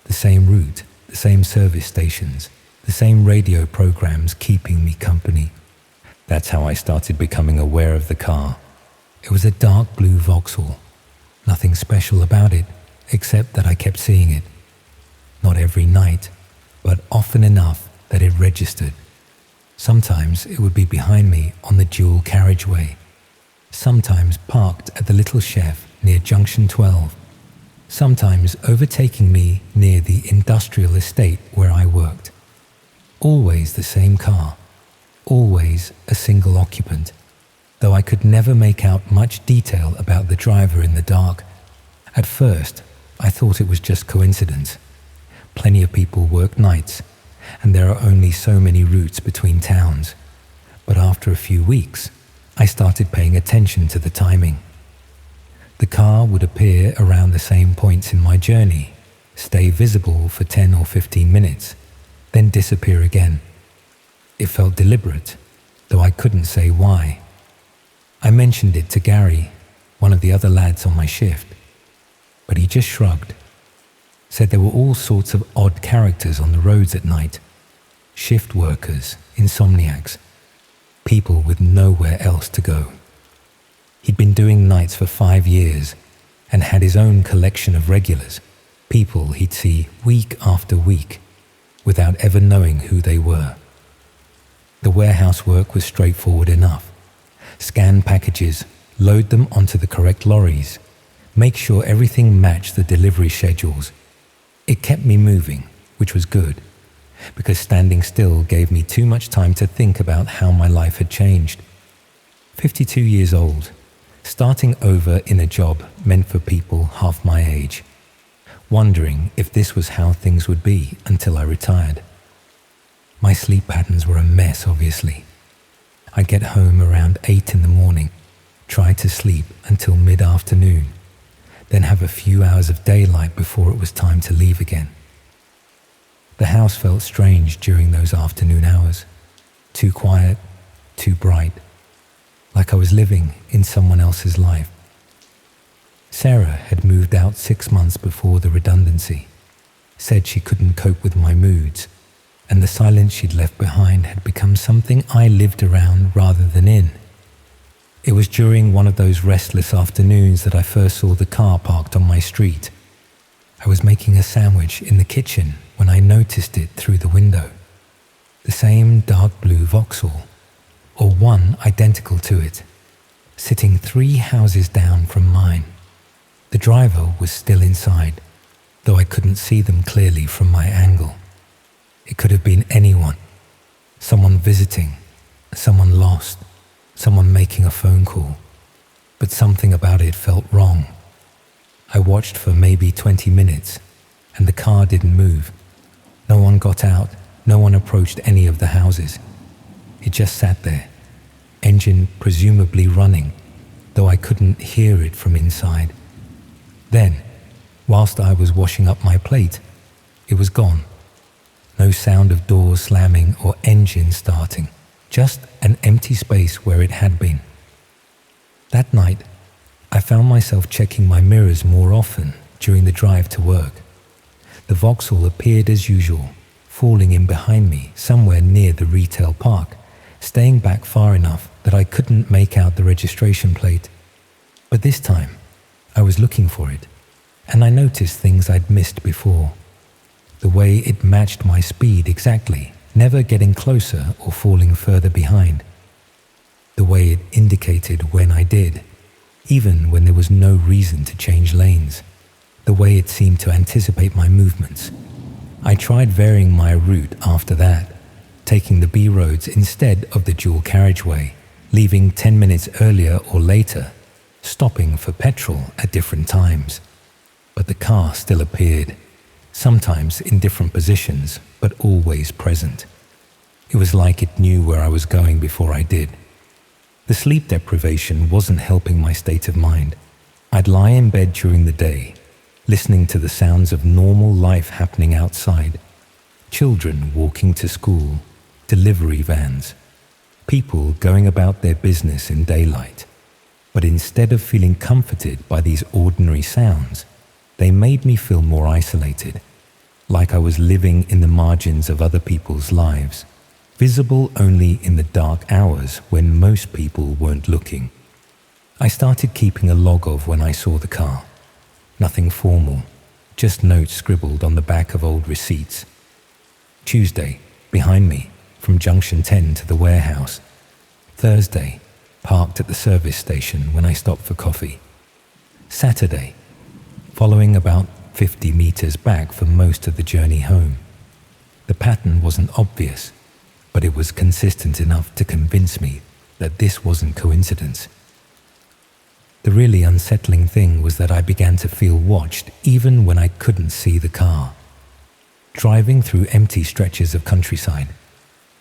The same route, the same service stations, the same radio programs keeping me company. That's how I started becoming aware of the car. It was a dark blue Vauxhall. Nothing special about it, except that I kept seeing it. Not every night, but often enough that it registered. Sometimes it would be behind me on the dual carriageway. Sometimes parked at the Little Chef near Junction 12. Sometimes overtaking me near the industrial estate where I worked. Always the same car. Always a single occupant, though I could never make out much detail about the driver in the dark. At first, I thought it was just coincidence. Plenty of people work nights, and there are only so many routes between towns. But after a few weeks, I started paying attention to the timing. The car would appear around the same points in my journey, stay visible for 10 or 15 minutes, then disappear again. It felt deliberate, though I couldn't say why. I mentioned it to Gary, one of the other lads on my shift, but he just shrugged. Said there were all sorts of odd characters on the roads at night. Shift workers, insomniacs, people with nowhere else to go. He'd been doing nights for 5 years and had his own collection of regulars, people he'd see week after week without ever knowing who they were. The warehouse work was straightforward enough. Scan packages, load them onto the correct lorries, make sure everything matched the delivery schedules. It kept me moving, which was good, because standing still gave me too much time to think about how my life had changed. 52 years old, starting over in a job meant for people half my age. wondering if this was how things would be until I retired. My sleep patterns were a mess, obviously. I'd get home around 8 in the morning, try to sleep until mid-afternoon, then have a few hours of daylight before it was time to leave again. The house felt strange during those afternoon hours. Too quiet, too bright, like I was living in someone else's life. Sarah had moved out 6 months before the redundancy, said she couldn't cope with my moods, and the silence she'd left behind had become something I lived around rather than in. It was during one of those restless afternoons that I first saw the car parked on my street. I was making a sandwich in the kitchen when I noticed it through the window. The same dark blue Vauxhall, or one identical to it, sitting 3 houses down from mine. The driver was still inside, though I couldn't see them clearly from my angle. It could have been anyone. Someone visiting, someone lost, someone making a phone call. But something about it felt wrong. I watched for maybe 20 minutes, and the car didn't move. No one got out, no one approached any of the houses. It just sat there, engine presumably running, though I couldn't hear it from inside. Then, whilst I was washing up my plate, it was gone. No sound of doors slamming or engine starting, just an empty space where it had been. That night, I found myself checking my mirrors more often during the drive to work. The Vauxhall appeared as usual, falling in behind me somewhere near the retail park, staying back far enough that I couldn't make out the registration plate. But this time, I was looking for it, and I noticed things I'd missed before. The way it matched my speed exactly, never getting closer or falling further behind. The way it indicated when I did, even when there was no reason to change lanes. The way it seemed to anticipate my movements. I tried varying my route after that, taking the B roads instead of the dual carriageway, leaving 10 minutes earlier or later, stopping for petrol at different times. But the car still appeared, sometimes in different positions, but always present. It was like it knew where I was going before I did. The sleep deprivation wasn't helping my state of mind. I'd lie in bed during the day, listening to the sounds of normal life happening outside. Children walking to school, delivery vans, people going about their business in daylight. But instead of feeling comforted by these ordinary sounds, they made me feel more isolated, like I was living in the margins of other people's lives, visible only in the dark hours when most people weren't looking. I started keeping a log of when I saw the car. Nothing formal, just notes scribbled on the back of old receipts. Tuesday, behind me, from junction 10 to the warehouse. Thursday, parked at the service station when I stopped for coffee. Saturday, following about 50 meters back for most of the journey home. The pattern wasn't obvious, but it was consistent enough to convince me that this wasn't coincidence. The really unsettling thing was that I began to feel watched even when I couldn't see the car. Driving through empty stretches of countryside,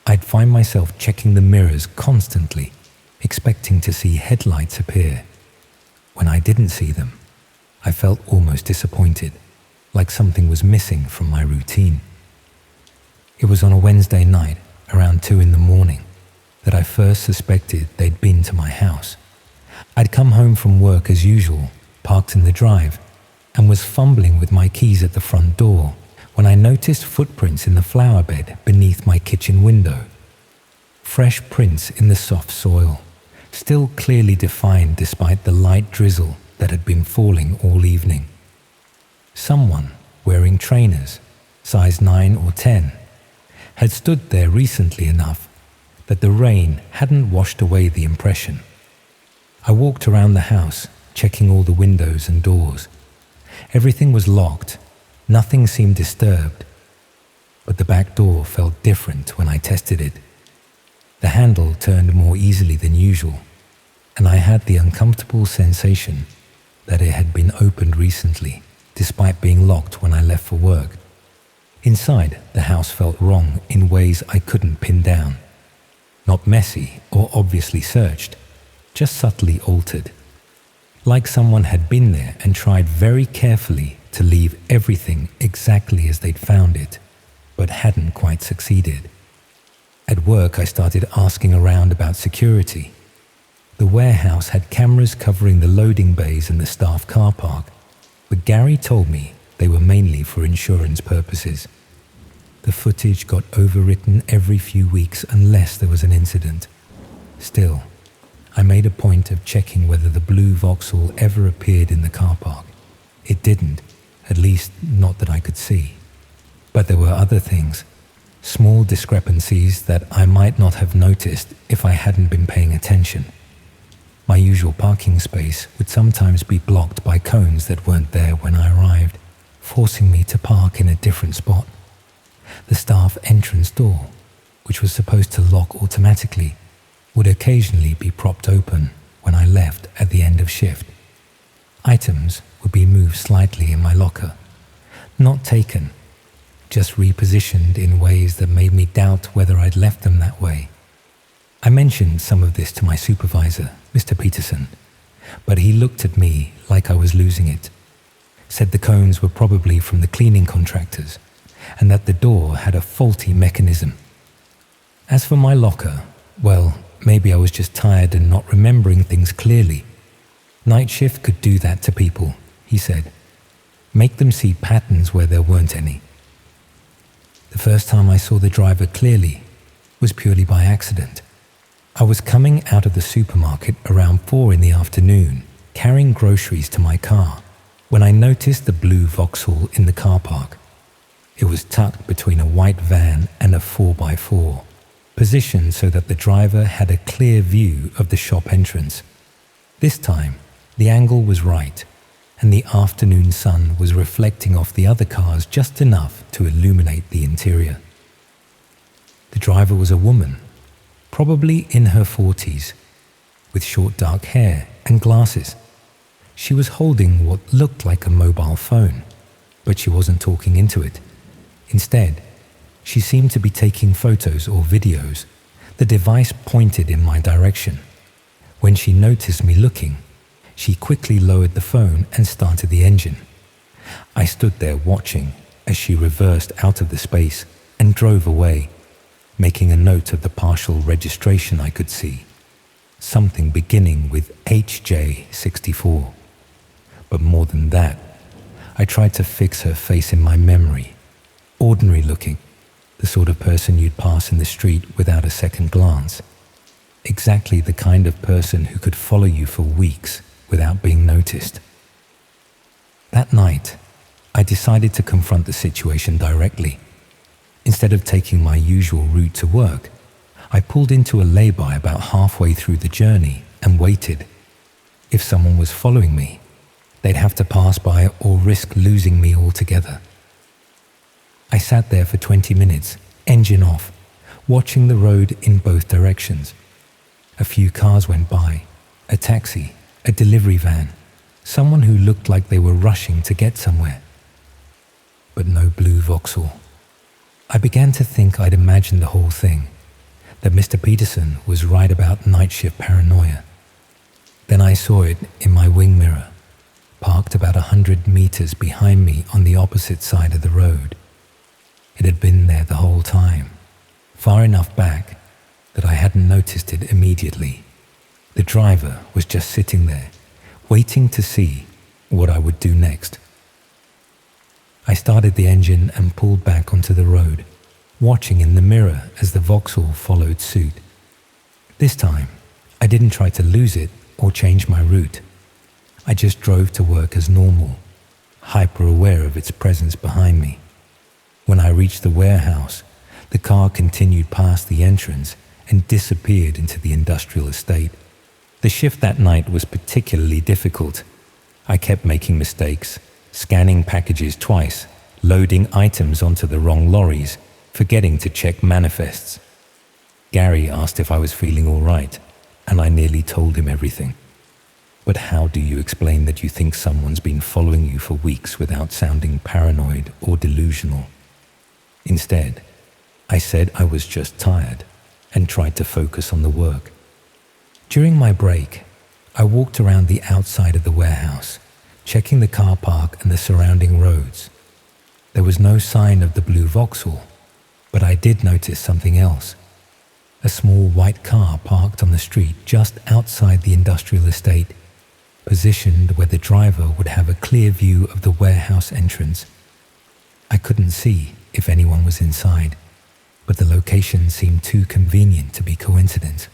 I'd find myself checking the mirrors constantly, expecting to see headlights appear. When I didn't see them, I felt almost disappointed, like something was missing from my routine. It was on a Wednesday night, around 2 in the morning, that I first suspected they'd been to my house. I'd come home from work as usual, parked in the drive, and was fumbling with my keys at the front door when I noticed footprints in the flower bed beneath my kitchen window. Fresh prints in the soft soil, still clearly defined despite the light drizzle that had been falling all evening. Someone wearing trainers, size 9 or 10, had stood there recently enough that the rain hadn't washed away the impression. I walked around the house, checking all the windows and doors. Everything was locked, nothing seemed disturbed, but the back door felt different when I tested it. The handle turned more easily than usual, and I had the uncomfortable sensation that it had been opened recently, despite being locked when I left for work. Inside, the house felt wrong in ways I couldn't pin down. Not messy or obviously searched, just subtly altered. Like someone had been there and tried very carefully to leave everything exactly as they'd found it, but hadn't quite succeeded. At work, I started asking around about security. The warehouse had cameras covering the loading bays and the staff car park, but Gary told me they were mainly for insurance purposes. The footage got overwritten every few weeks unless there was an incident. Still, I made a point of checking whether the blue Vauxhall ever appeared in the car park. It didn't, at least not that I could see. But there were other things, small discrepancies that I might not have noticed if I hadn't been paying attention. My usual parking space would sometimes be blocked by cones that weren't there when I arrived, forcing me to park in a different spot. The staff entrance door, which was supposed to lock automatically, would occasionally be propped open when I left at the end of shift. Items would be moved slightly in my locker, not taken, just repositioned in ways that made me doubt whether I'd left them that way. I mentioned some of this to my supervisor, Mr. Peterson, but he looked at me like I was losing it, said the cones were probably from the cleaning contractors, and that the door had a faulty mechanism. As for my locker, well, maybe I was just tired and not remembering things clearly. Night shift could do that to people, he said. Make them see patterns where there weren't any. The first time I saw the driver clearly was purely by accident. I was coming out of the supermarket around 4 in the afternoon, carrying groceries to my car, when I noticed the blue Vauxhall in the car park. It was tucked between a white van and a 4x4, positioned so that the driver had a clear view of the shop entrance. This time, the angle was right, and the afternoon sun was reflecting off the other cars just enough to illuminate the interior. The driver was a woman, probably in her 40s, with short dark hair and glasses. She was holding what looked like a mobile phone, but she wasn't talking into it. Instead, she seemed to be taking photos or videos. The device pointed in my direction. When she noticed me looking, she quickly lowered the phone and started the engine. I stood there watching as she reversed out of the space and drove away, making a note of the partial registration I could see, something beginning with HJ64. But more than that, I tried to fix her face in my memory. Ordinary looking, the sort of person you'd pass in the street without a second glance. Exactly the kind of person who could follow you for weeks without being noticed. That night, I decided to confront the situation directly. Instead of taking my usual route to work, I pulled into a lay-by about halfway through the journey and waited. If someone was following me, they'd have to pass by or risk losing me altogether. I sat there for 20 minutes, engine off, watching the road in both directions. A few cars went by, a taxi, a delivery van, someone who looked like they were rushing to get somewhere. But no blue Vauxhall. I began to think I'd imagined the whole thing, that Mr. Peterson was right about night shift paranoia. Then I saw it in my wing mirror, parked about 100 meters behind me on the opposite side of the road. It had been there the whole time, far enough back that I hadn't noticed it immediately. The driver was just sitting there, waiting to see what I would do next. I started the engine and pulled back onto the road, watching in the mirror as the Vauxhall followed suit. This time, I didn't try to lose it or change my route. I just drove to work as normal, hyper-aware of its presence behind me. When I reached the warehouse, the car continued past the entrance and disappeared into the industrial estate. The shift that night was particularly difficult. I kept making mistakes, scanning packages twice, loading items onto the wrong lorries, forgetting to check manifests. Gary asked if I was feeling all right, and I nearly told him everything. But how do you explain that you think someone's been following you for weeks without sounding paranoid or delusional? Instead, I said I was just tired and tried to focus on the work. During my break, I walked around the outside of the warehouse, checking the car park and the surrounding roads. There was no sign of the blue Vauxhall, but I did notice something else. A small white car parked on the street just outside the industrial estate, positioned where the driver would have a clear view of the warehouse entrance. I couldn't see if anyone was inside, but the location seemed too convenient to be coincidence.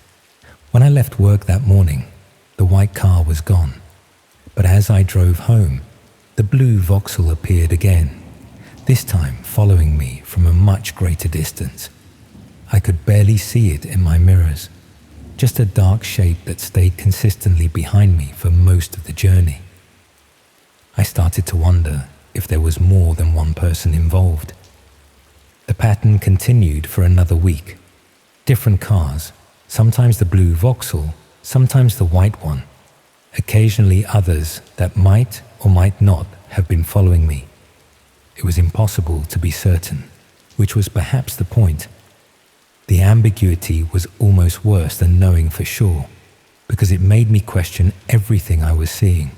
When I left work that morning, the white car was gone, but as I drove home, the blue Vauxhall appeared again, this time following me from a much greater distance. I could barely see it in my mirrors, just a dark shape that stayed consistently behind me for most of the journey. I started to wonder if there was more than one person involved. The pattern continued for another week. Different cars, sometimes the blue Vauxhall, sometimes the white one, occasionally others that might or might not have been following me. It was impossible to be certain, which was perhaps the point. The ambiguity was almost worse than knowing for sure, because it made me question everything I was seeing.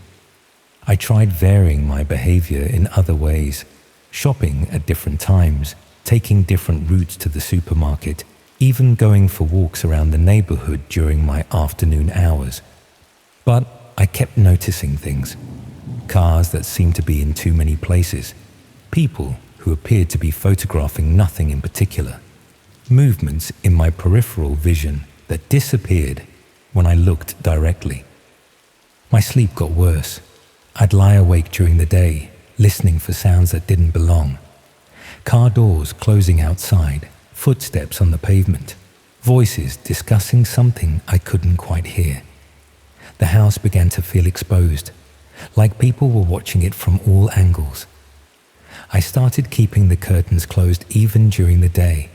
I tried varying my behavior in other ways, shopping at different times, taking different routes to the supermarket, even going for walks around the neighborhood during my afternoon hours. But I kept noticing things. Cars that seemed to be in too many places, people who appeared to be photographing nothing in particular, movements in my peripheral vision that disappeared when I looked directly. My sleep got worse. I'd lie awake during the day, listening for sounds that didn't belong. Car doors closing outside, footsteps on the pavement, voices discussing something I couldn't quite hear. The house began to feel exposed, like people were watching it from all angles. I started keeping the curtains closed even during the day,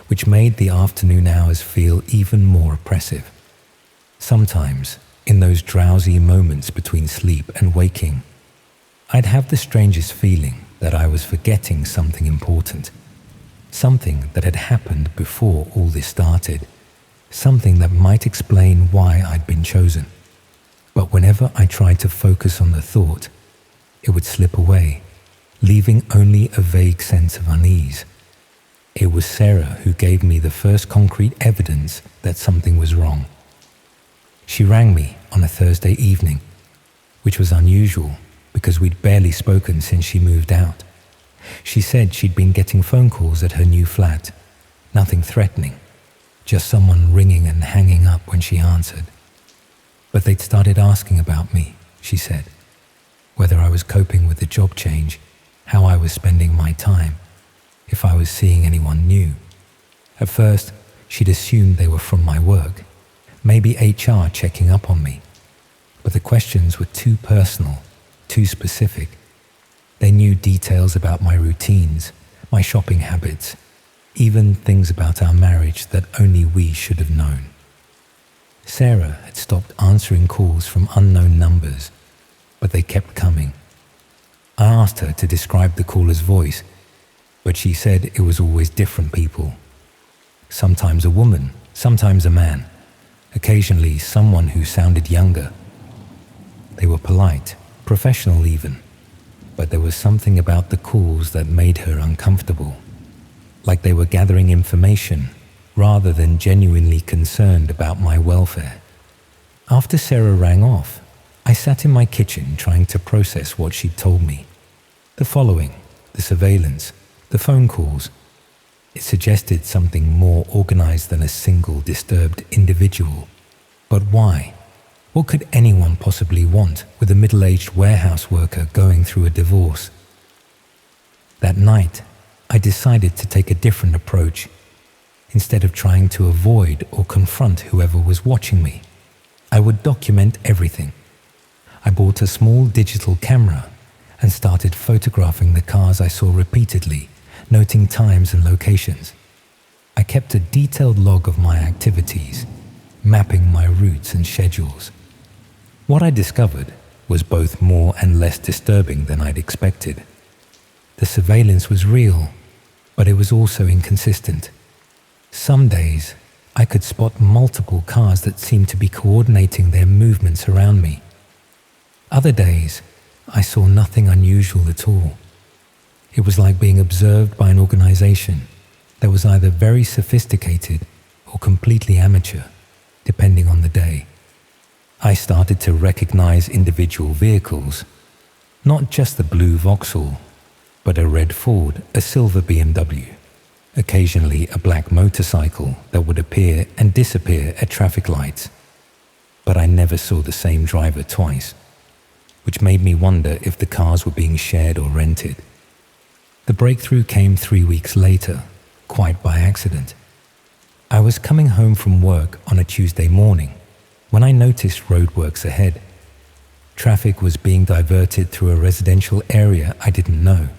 which made the afternoon hours feel even more oppressive. Sometimes, in those drowsy moments between sleep and waking, I'd have the strangest feeling that I was forgetting something important, something that had happened before all this started, something that might explain why I'd been chosen. But whenever I tried to focus on the thought, it would slip away, leaving only a vague sense of unease. It was Sarah who gave me the first concrete evidence that something was wrong. She rang me on a Thursday evening, which was unusual because we'd barely spoken since she moved out. She said she'd been getting phone calls at her new flat, nothing threatening, just someone ringing and hanging up when she answered. But they'd started asking about me, she said, whether I was coping with the job change, how I was spending my time, if I was seeing anyone new. At first, she'd assumed they were from my work, maybe HR checking up on me. But the questions were too personal, too specific. They knew details about my routines, my shopping habits, even things about our marriage that only we should have known. Sarah had stopped answering calls from unknown numbers, but they kept coming. I asked her to describe the caller's voice, but she said it was always different people. Sometimes a woman, sometimes a man, occasionally someone who sounded younger. They were polite, professional even, but there was something about the calls that made her uncomfortable, like they were gathering information rather than genuinely concerned about my welfare. After Sarah rang off, I sat in my kitchen trying to process what she'd told me. The following, the surveillance, the phone calls. It suggested something more organized than a single disturbed individual. But why? What could anyone possibly want with a middle-aged warehouse worker going through a divorce? That night, I decided to take a different approach. Instead of trying to avoid or confront whoever was watching me, I would document everything. I bought a small digital camera and started photographing the cars I saw repeatedly, noting times and locations. I kept a detailed log of my activities, mapping my routes and schedules. What I discovered was both more and less disturbing than I'd expected. The surveillance was real, but it was also inconsistent. Some days, I could spot multiple cars that seemed to be coordinating their movements around me. Other days, I saw nothing unusual at all. It was like being observed by an organization that was either very sophisticated or completely amateur, depending on the day. I started to recognize individual vehicles, not just the blue Vauxhall, but a red Ford, a silver BMW, occasionally a black motorcycle that would appear and disappear at traffic lights. But I never saw the same driver twice, which made me wonder if the cars were being shared or rented. The breakthrough came 3 weeks later, quite by accident. I was coming home from work on a Tuesday morning when I noticed roadworks ahead. Traffic was being diverted through a residential area I didn't know,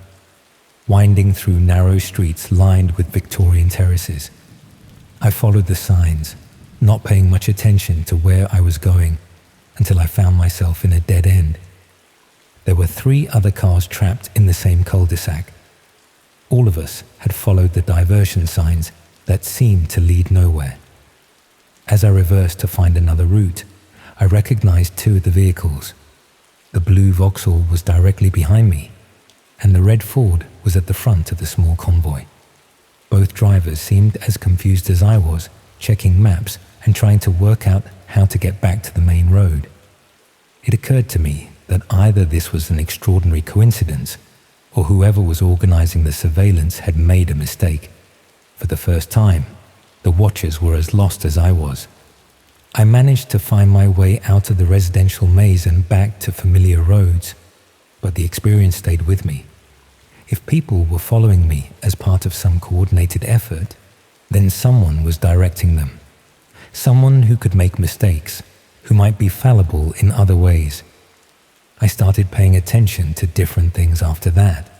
winding through narrow streets lined with Victorian terraces. I followed the signs, not paying much attention to where I was going until I found myself in a dead end. There were 3 other cars trapped in the same cul-de-sac. All of us had followed the diversion signs that seemed to lead nowhere. As I reversed to find another route, I recognized 2 of the vehicles. The blue Vauxhall was directly behind me, and the red Ford was at the front of the small convoy. Both drivers seemed as confused as I was, checking maps and trying to work out how to get back to the main road. It occurred to me that either this was an extraordinary coincidence, or whoever was organizing the surveillance had made a mistake. For the first time, the watchers were as lost as I was. I managed to find my way out of the residential maze and back to familiar roads, but the experience stayed with me. If people were following me as part of some coordinated effort, then someone was directing them. Someone who could make mistakes, who might be fallible in other ways. I started paying attention to different things after that.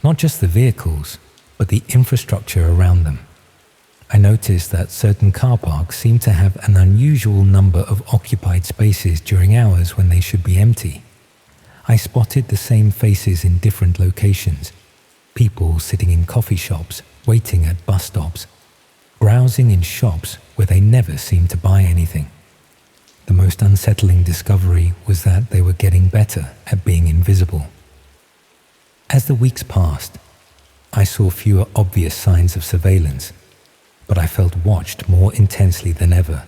Not just the vehicles, but the infrastructure around them. I noticed that certain car parks seemed to have an unusual number of occupied spaces during hours when they should be empty. I spotted the same faces in different locations. People sitting in coffee shops, waiting at bus stops, browsing in shops where they never seemed to buy anything. The most unsettling discovery was that they were getting better at being invisible. As the weeks passed, I saw fewer obvious signs of surveillance, but I felt watched more intensely than ever.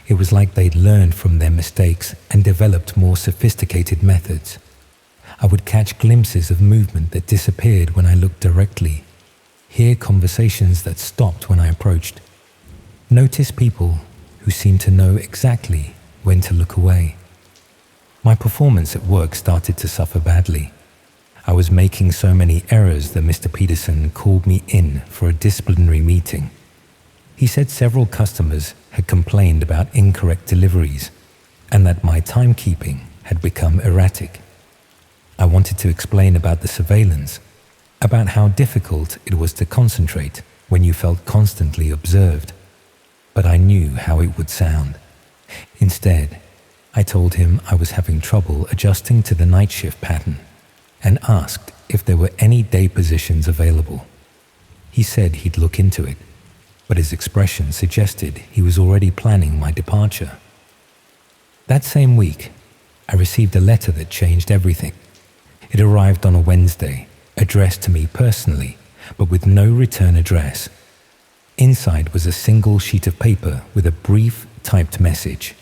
It was like they'd learned from their mistakes and developed more sophisticated methods. I would catch glimpses of movement that disappeared when I looked directly, hear conversations that stopped when I approached, notice people who seemed to know exactly when to look away. My performance at work started to suffer badly. I was making so many errors that Mr. Peterson called me in for a disciplinary meeting. He said several customers had complained about incorrect deliveries and that my timekeeping had become erratic. I wanted to explain about the surveillance, about how difficult it was to concentrate when you felt constantly observed, but I knew how it would sound. Instead, I told him I was having trouble adjusting to the night shift pattern and asked if there were any day positions available. He said he'd look into it, but his expression suggested he was already planning my departure. That same week, I received a letter that changed everything. It arrived on a Wednesday, addressed to me personally, but with no return address. Inside was a single sheet of paper with a brief, typed message.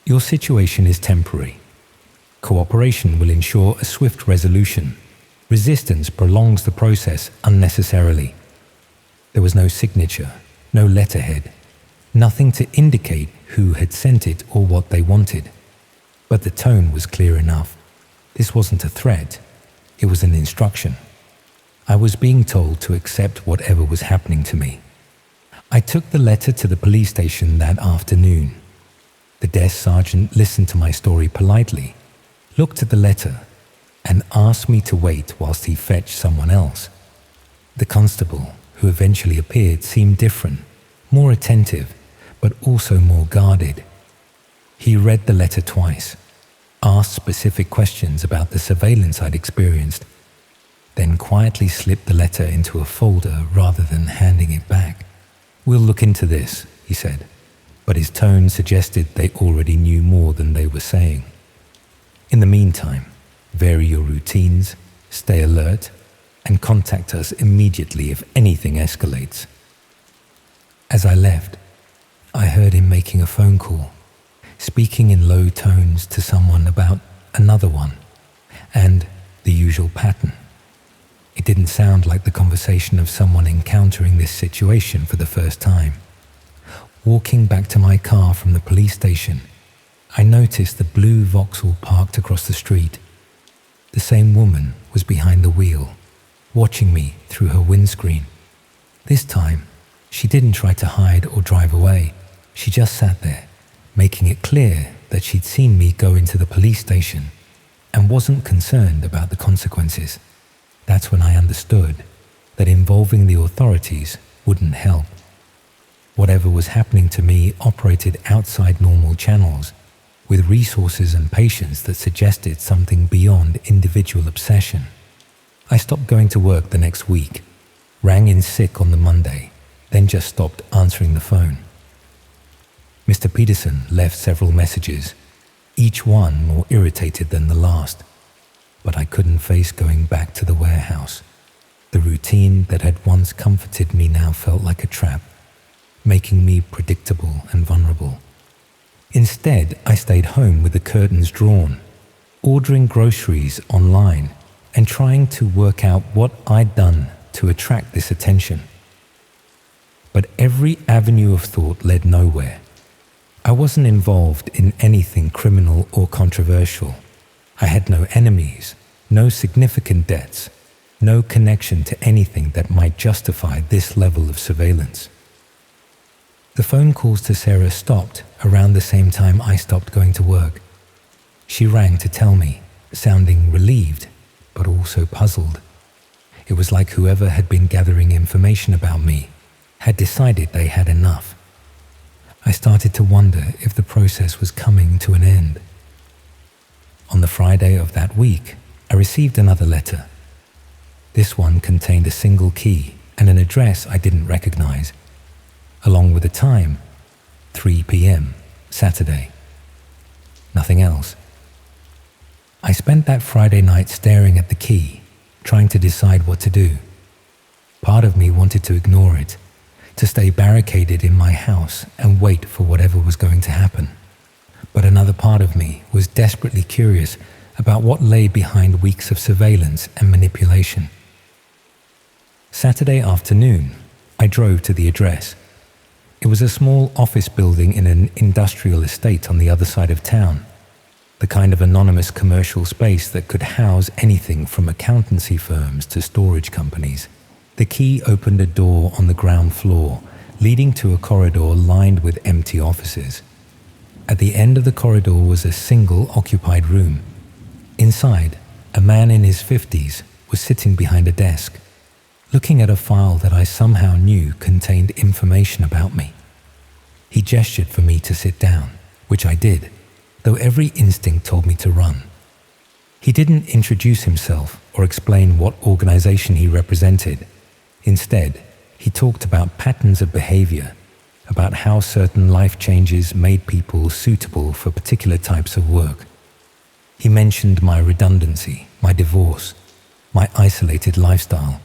Your situation is temporary. Cooperation will ensure a swift resolution. Resistance prolongs the process unnecessarily. There was no signature, no letterhead, nothing to indicate who had sent it or what they wanted. But the tone was clear enough. This wasn't a threat, it was an instruction. I was being told to accept whatever was happening to me. I took the letter to the police station that afternoon. The desk sergeant listened to my story politely, looked at the letter, and asked me to wait whilst he fetched someone else. The constable, who eventually appeared, seemed different, more attentive, but also more guarded. He read the letter twice, asked specific questions about the surveillance I'd experienced, then quietly slipped the letter into a folder rather than handing it back. "We'll look into this," he said, but his tone suggested they already knew more than they were saying. "In the meantime, vary your routines, stay alert, and contact us immediately if anything escalates." As I left, I heard him making a phone call, speaking in low tones to someone about another one, and the usual pattern. It didn't sound like the conversation of someone encountering this situation for the first time. Walking back to my car from the police station, I noticed the blue Vauxhall parked across the street. The same woman was behind the wheel, watching me through her windscreen. This time, she didn't try to hide or drive away. She just sat there, making it clear that she'd seen me go into the police station and wasn't concerned about the consequences. That's when I understood that involving the authorities wouldn't help. Whatever was happening to me operated outside normal channels, with resources and patience that suggested something beyond individual obsession. I stopped going to work the next week, rang in sick on the Monday, then just stopped answering the phone. Mr. Peterson left several messages, each one more irritated than the last, but I couldn't face going back to the warehouse. The routine that had once comforted me now felt like a trap, making me predictable and vulnerable. Instead, I stayed home with the curtains drawn, ordering groceries online and trying to work out what I'd done to attract this attention. But every avenue of thought led nowhere. I wasn't involved in anything criminal or controversial. I had no enemies, no significant debts, no connection to anything that might justify this level of surveillance. The phone calls to Sarah stopped around the same time I stopped going to work. She rang to tell me, sounding relieved, but also puzzled. It was like whoever had been gathering information about me had decided they had enough. I started to wonder if the process was coming to an end. On the Friday of that week, I received another letter. This one contained a single key and an address I didn't recognize, along with the time, 3 p.m., Saturday. Nothing else. I spent that Friday night staring at the key, trying to decide what to do. Part of me wanted to ignore it, to stay barricaded in my house and wait for whatever was going to happen. But another part of me was desperately curious about what lay behind weeks of surveillance and manipulation. Saturday afternoon, I drove to the address. It was a small office building in an industrial estate on the other side of town, the kind of anonymous commercial space that could house anything from accountancy firms to storage companies. The key opened a door on the ground floor, leading to a corridor lined with empty offices. At the end of the corridor was a single occupied room. Inside, a man in his 50s was sitting behind a desk, looking at a file that I somehow knew contained information about me. He gestured for me to sit down, which I did, though every instinct told me to run. He didn't introduce himself or explain what organization he represented. Instead, he talked about patterns of behavior, about how certain life changes made people suitable for particular types of work. He mentioned my redundancy, my divorce, my isolated lifestyle,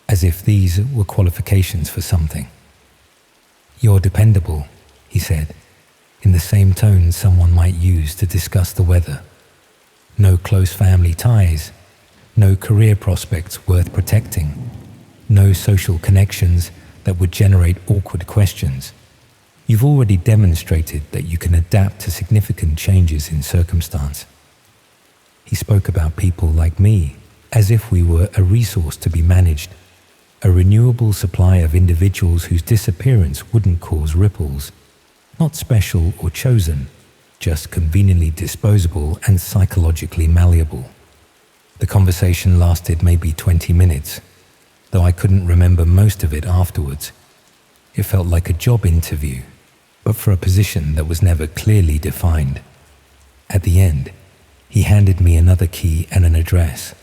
as if these were qualifications for something. "You're dependable," he said, in the same tone someone might use to discuss the weather. "No close family ties, no career prospects worth protecting, no social connections that would generate awkward questions. You've already demonstrated that you can adapt to significant changes in circumstance." He spoke about people like me as if we were a resource to be managed, a renewable supply of individuals whose disappearance wouldn't cause ripples, not special or chosen, just conveniently disposable and psychologically malleable. The conversation lasted maybe 20 minutes, though I couldn't remember most of it afterwards. It felt like a job interview, but for a position that was never clearly defined. At the end, he handed me another key and an address,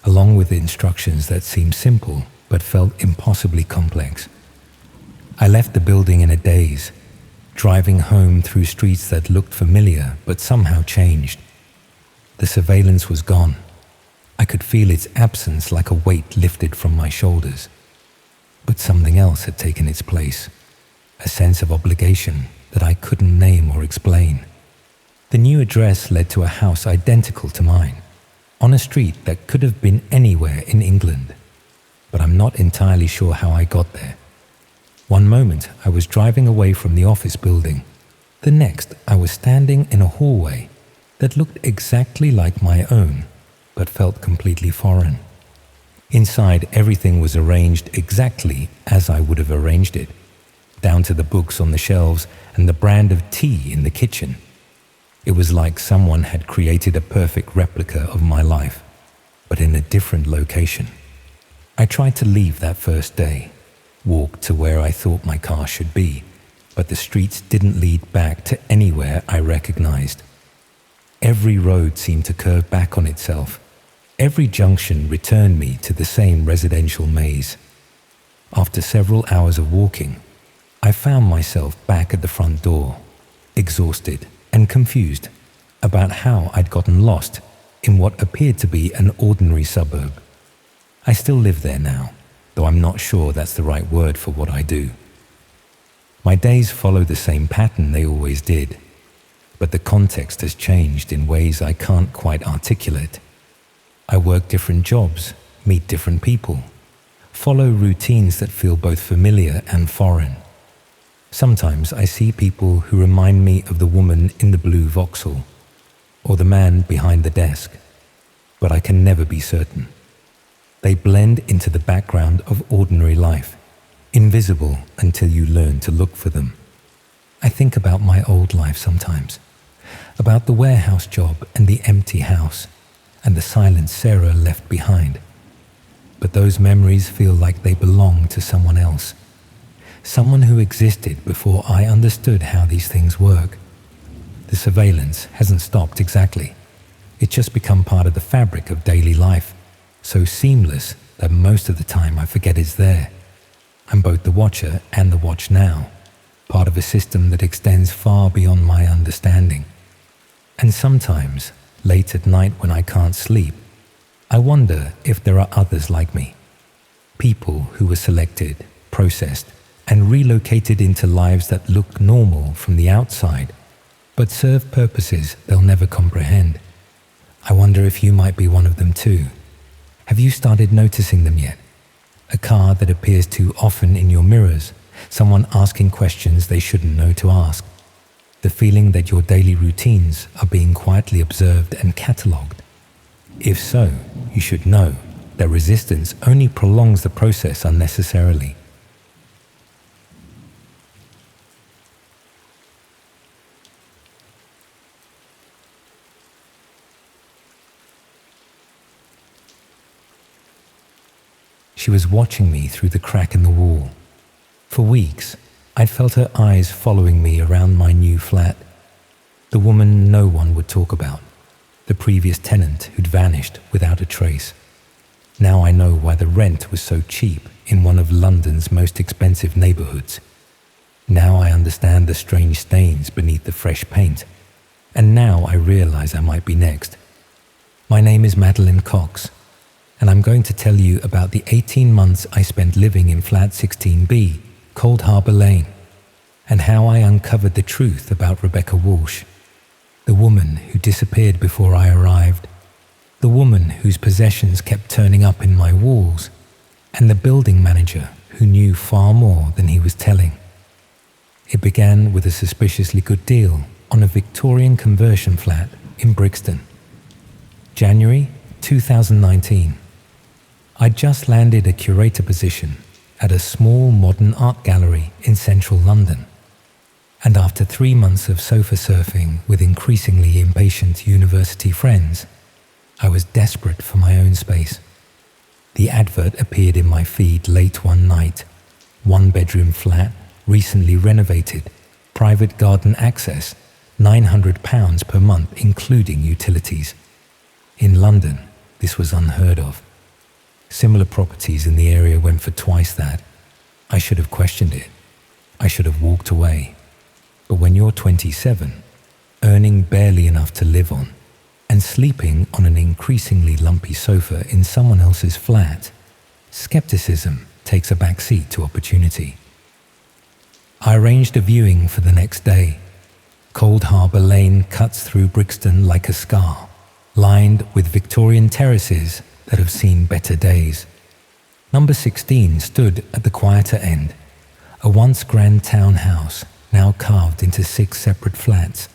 along with instructions that seemed simple but felt impossibly complex. I left the building in a daze, driving home through streets that looked familiar but somehow changed. The surveillance was gone. I could feel its absence like a weight lifted from my shoulders. But something else had taken its place, a sense of obligation that I couldn't name or explain. The new address led to a house identical to mine, on a street that could have been anywhere in England. But I'm not entirely sure how I got there. One moment I was driving away from the office building. The next I was standing in a hallway that looked exactly like my own, but felt completely foreign. Inside, everything was arranged exactly as I would have arranged it, down to the books on the shelves and the brand of tea in the kitchen. It was like someone had created a perfect replica of my life, but in a different location. I tried to leave that first day, walk to where I thought my car should be, but the streets didn't lead back to anywhere I recognized. Every road seemed to curve back on itself. Every junction returned me to the same residential maze. After several hours of walking, I found myself back at the front door, exhausted and confused about how I'd gotten lost in what appeared to be an ordinary suburb. I still live there now, though I'm not sure that's the right word for what I do. My days follow the same pattern they always did, but the context has changed in ways I can't quite articulate. I work different jobs, meet different people, follow routines that feel both familiar and foreign. Sometimes I see people who remind me of the woman in the blue Vauxhall, or the man behind the desk, but I can never be certain. They blend into the background of ordinary life, invisible until you learn to look for them. I think about my old life sometimes, about the warehouse job and the empty house, and the silence Sarah left behind. But those memories feel like they belong to someone else, someone who existed before I understood how these things work. The surveillance hasn't stopped exactly. It's just become part of the fabric of daily life, so seamless that most of the time I forget it's there. I'm both the watcher and the watch now, part of a system that extends far beyond my understanding. And sometimes, late at night when I can't sleep, I wonder if there are others like me. People who were selected, processed, and relocated into lives that look normal from the outside, but serve purposes they'll never comprehend. I wonder if you might be one of them too. Have you started noticing them yet? A car that appears too often in your mirrors, someone asking questions they shouldn't know to ask. The feeling that your daily routines are being quietly observed and catalogued. If so, you should know that resistance only prolongs the process unnecessarily. She was watching me through the crack in the wall. For weeks, I'd felt her eyes following me around my new flat. The woman no one would talk about. The previous tenant who'd vanished without a trace. Now I know why the rent was so cheap in one of London's most expensive neighborhoods. Now I understand the strange stains beneath the fresh paint. And now I realize I might be next. My name is Madeline Cox, and I'm going to tell you about the 18 months I spent living in Flat 16B, Cold Harbour Lane, and how I uncovered the truth about Rebecca Walsh, the woman who disappeared before I arrived, the woman whose possessions kept turning up in my walls, and the building manager who knew far more than he was telling. It began with a suspiciously good deal on a Victorian conversion flat in Brixton. January 2019. I'd just landed a curator position at a small modern art gallery in central London. And after 3 months of sofa surfing with increasingly impatient university friends, I was desperate for my own space. The advert appeared in my feed late one night. 1-bedroom flat, recently renovated, Private garden access, £900 per month including utilities. In London, this was unheard of. Similar properties in the area went for twice that. I should have questioned it. I should have walked away. But when you're 27, earning barely enough to live on, and sleeping on an increasingly lumpy sofa in someone else's flat, skepticism takes a back seat to opportunity. I arranged a viewing for the next day. Cold Harbour Lane cuts through Brixton like a scar, lined with Victorian terraces that have seen better days. Number 16 stood at the quieter end, a once grand townhouse now carved into 6 separate flats.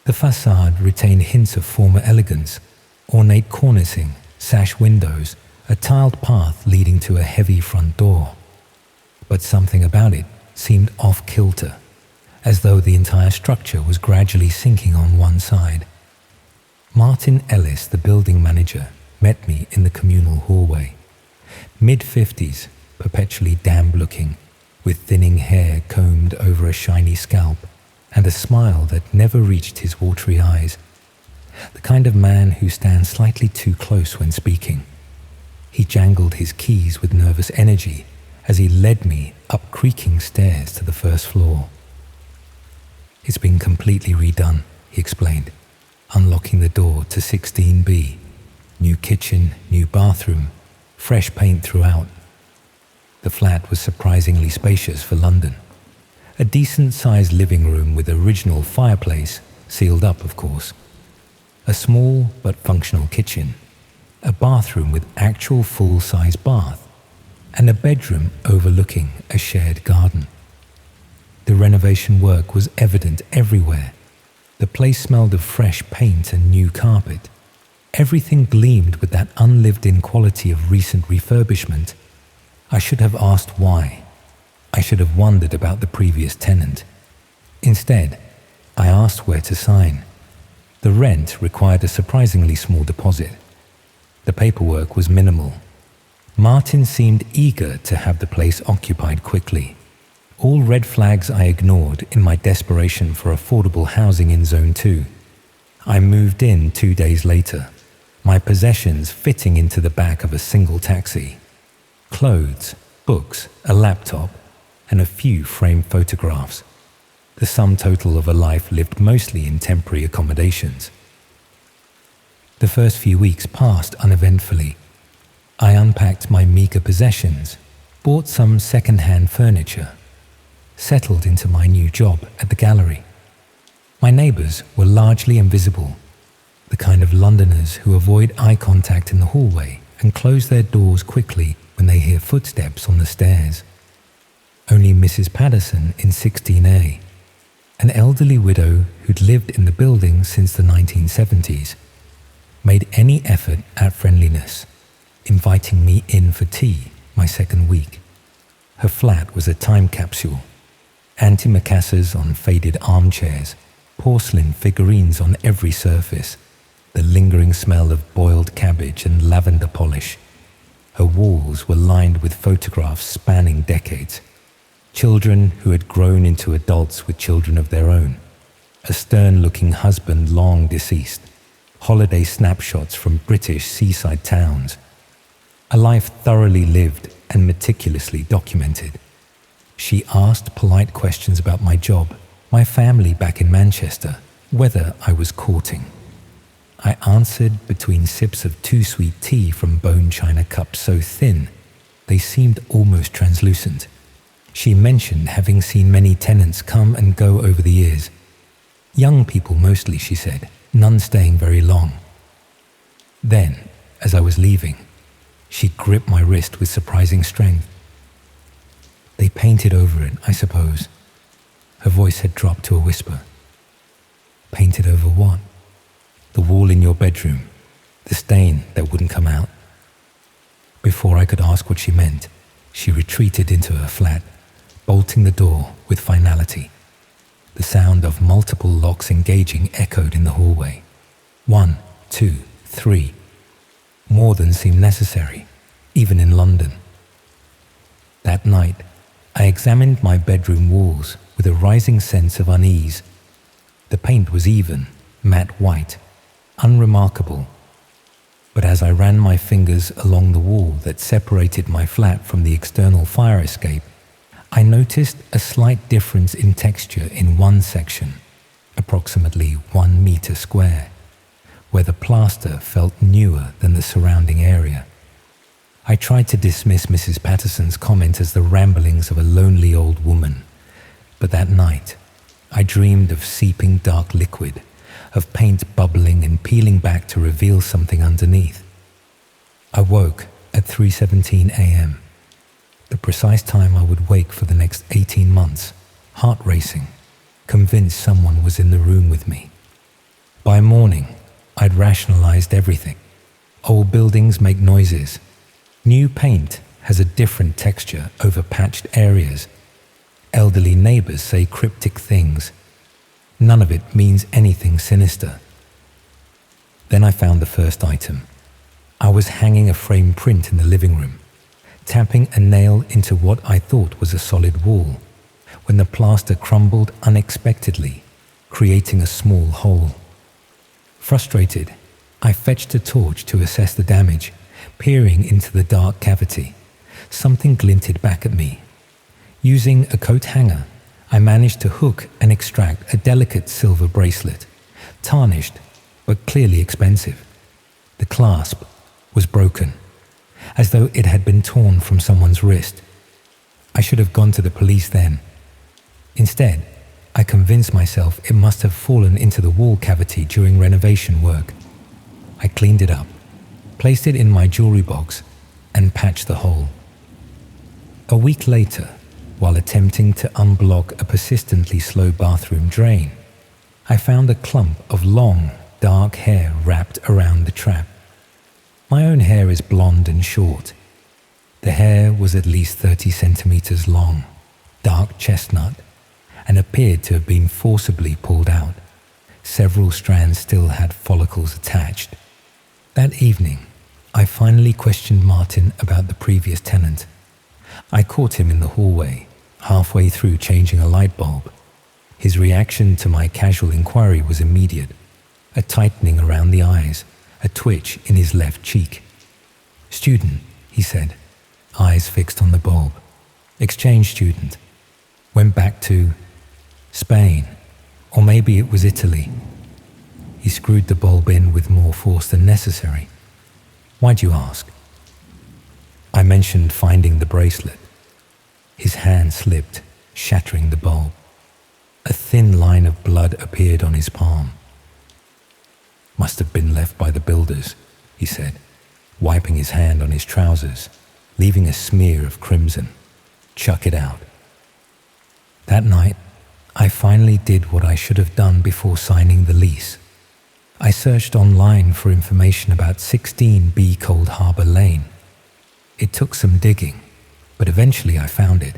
The facade retained hints of former elegance, ornate cornicing, sash windows, a tiled path leading to a heavy front door. But something about it seemed off-kilter, as though the entire structure was gradually sinking on one side. Martin Ellis, the building manager, met me in the communal hallway. Mid-50s, perpetually damp-looking, with thinning hair combed over a shiny scalp, and a smile that never reached his watery eyes. The kind of man who stands slightly too close when speaking. He jangled his keys with nervous energy as he led me up creaking stairs to the first floor. "It's been completely redone," he explained, unlocking the door to 16B. New kitchen, new bathroom, fresh paint throughout. The flat was surprisingly spacious for London. A decent-sized living room with original fireplace, sealed up of course. A small but functional kitchen. A bathroom with actual full-size bath. And a bedroom overlooking a shared garden. The renovation work was evident everywhere. The place smelled of fresh paint and new carpet. Everything gleamed with that unlived-in quality of recent refurbishment. I should have asked why. I should have wondered about the previous tenant. Instead, I asked where to sign. The rent required a surprisingly small deposit. The paperwork was minimal. Martin seemed eager to have the place occupied quickly. All red flags I ignored in my desperation for affordable housing in Zone 2. I moved in 2 days later, my possessions fitting into the back of a single taxi. Clothes, books, a laptop, and a few framed photographs. The sum total of a life lived mostly in temporary accommodations. The first few weeks passed uneventfully. I unpacked my meager possessions, bought some second-hand furniture, settled into my new job at the gallery. My neighbours were largely invisible, the kind of Londoners who avoid eye contact in the hallway and close their doors quickly when they hear footsteps on the stairs. Only Mrs. Patterson in 16A, an elderly widow who'd lived in the building since the 1970s, made any effort at friendliness, inviting me in for tea my second week. Her flat was a time capsule. Antimacassars on faded armchairs, porcelain figurines on every surface, the lingering smell of boiled cabbage and lavender polish. Her walls were lined with photographs spanning decades. Children who had grown into adults with children of their own. A stern-looking husband long deceased. Holiday snapshots from British seaside towns. A life thoroughly lived and meticulously documented. She asked polite questions about my job, my family back in Manchester, whether I was courting. I answered between sips of too sweet tea from bone china cups so thin they seemed almost translucent. She mentioned having seen many tenants come and go over the years. Young people mostly, she said, none staying very long. Then, as I was leaving, she gripped my wrist with surprising strength. "They painted over it, I suppose." Her voice had dropped to a whisper. "Painted over what?" "The wall in your bedroom, the stain that wouldn't come out." Before I could ask what she meant, she retreated into her flat, bolting the door with finality. The sound of multiple locks engaging echoed in the hallway. 1, 2, 3. More than seemed necessary, even in London. That night, I examined my bedroom walls, with a rising sense of unease. The paint was even, matte white, unremarkable. But as I ran my fingers along the wall that separated my flat from the external fire escape, I noticed a slight difference in texture in one section, approximately 1 meter square, where the plaster felt newer than the surrounding area. I tried to dismiss Mrs. Patterson's comment as the ramblings of a lonely old woman, but that night I dreamed of seeping dark liquid, of paint bubbling and peeling back to reveal something underneath. I woke at 3:17 a.m., the precise time I would wake for the next 18 months, heart racing, convinced someone was in the room with me. By morning, I'd rationalized everything. Old buildings make noises. New paint has a different texture over patched areas. Elderly neighbors say cryptic things. None of it means anything sinister. Then I found the first item. I was hanging a framed print in the living room, tapping a nail into what I thought was a solid wall, when the plaster crumbled unexpectedly, creating a small hole. Frustrated, I fetched a torch to assess the damage, peering into the dark cavity. Something glinted back at me. Using a coat hanger, I managed to hook and extract a delicate silver bracelet, tarnished but clearly expensive. The clasp was broken, as though it had been torn from someone's wrist. I should have gone to the police then. Instead, I convinced myself it must have fallen into the wall cavity during renovation work. I cleaned it up, placed it in my jewelry box, and patched the hole. A week later, while attempting to unblock a persistently slow bathroom drain, I found a clump of long, dark hair wrapped around the trap. My own hair is blonde and short. The hair was at least 30 centimeters long, dark chestnut, and appeared to have been forcibly pulled out. Several strands still had follicles attached. That evening, I finally questioned Martin about the previous tenant. I caught him in the hallway, halfway through changing a light bulb. His reaction to my casual inquiry was immediate, a tightening around the eyes, a twitch in his left cheek. "Student," he said, eyes fixed on the bulb. "Exchange student. Went back to Spain, or maybe it was Italy." He screwed the bulb in with more force than necessary. "Why'd you ask?" I mentioned finding the bracelet. His hand slipped, shattering the bulb. A thin line of blood appeared on his palm. "Must have been left by the builders," he said, wiping his hand on his trousers, leaving a smear of crimson. "Chuck it out." That night, I finally did what I should have done before signing the lease. I searched online for information about 16B Cold Harbor Lane. It took some digging, but eventually I found it.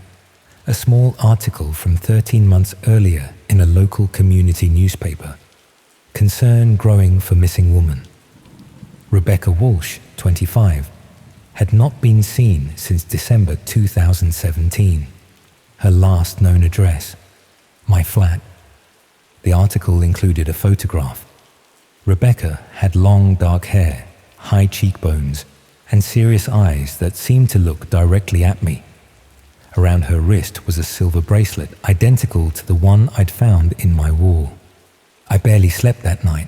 A small article from 13 months earlier in a local community newspaper. Concern growing for missing woman. Rebecca Walsh, 25, had not been seen since December 2017. Her last known address, my flat. The article included a photograph. Rebecca had long dark hair, high cheekbones, and serious eyes that seemed to look directly at me. Around her wrist was a silver bracelet identical to the one I'd found in my wall. I barely slept that night.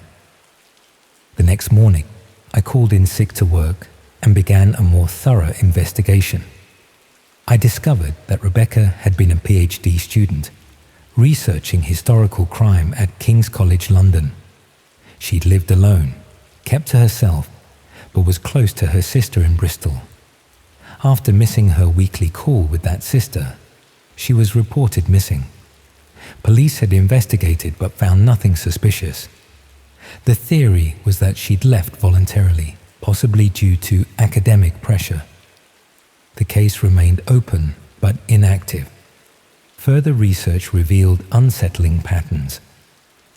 The next morning, I called in sick to work and began a more thorough investigation. I discovered that Rebecca had been a PhD student, researching historical crime at King's College London. She'd lived alone, kept to herself, but was close to her sister in Bristol. After missing her weekly call with that sister, she was reported missing. Police had investigated but found nothing suspicious. The theory was that she'd left voluntarily, possibly due to academic pressure. The case remained open but inactive. Further research revealed unsettling patterns.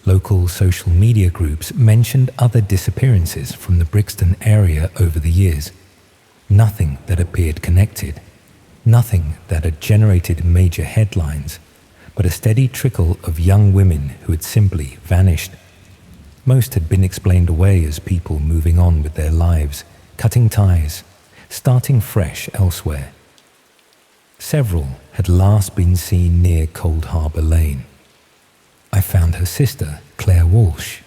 Local social media groups mentioned other disappearances from the Brixton area over the years. Nothing that appeared connected. Nothing that had generated major headlines. but a steady trickle of young women who had simply vanished. Most had been explained away as people moving on with their lives, cutting ties, starting fresh elsewhere. Several had last been seen near Cold Harbour Lane. I found her sister, Claire Walsh,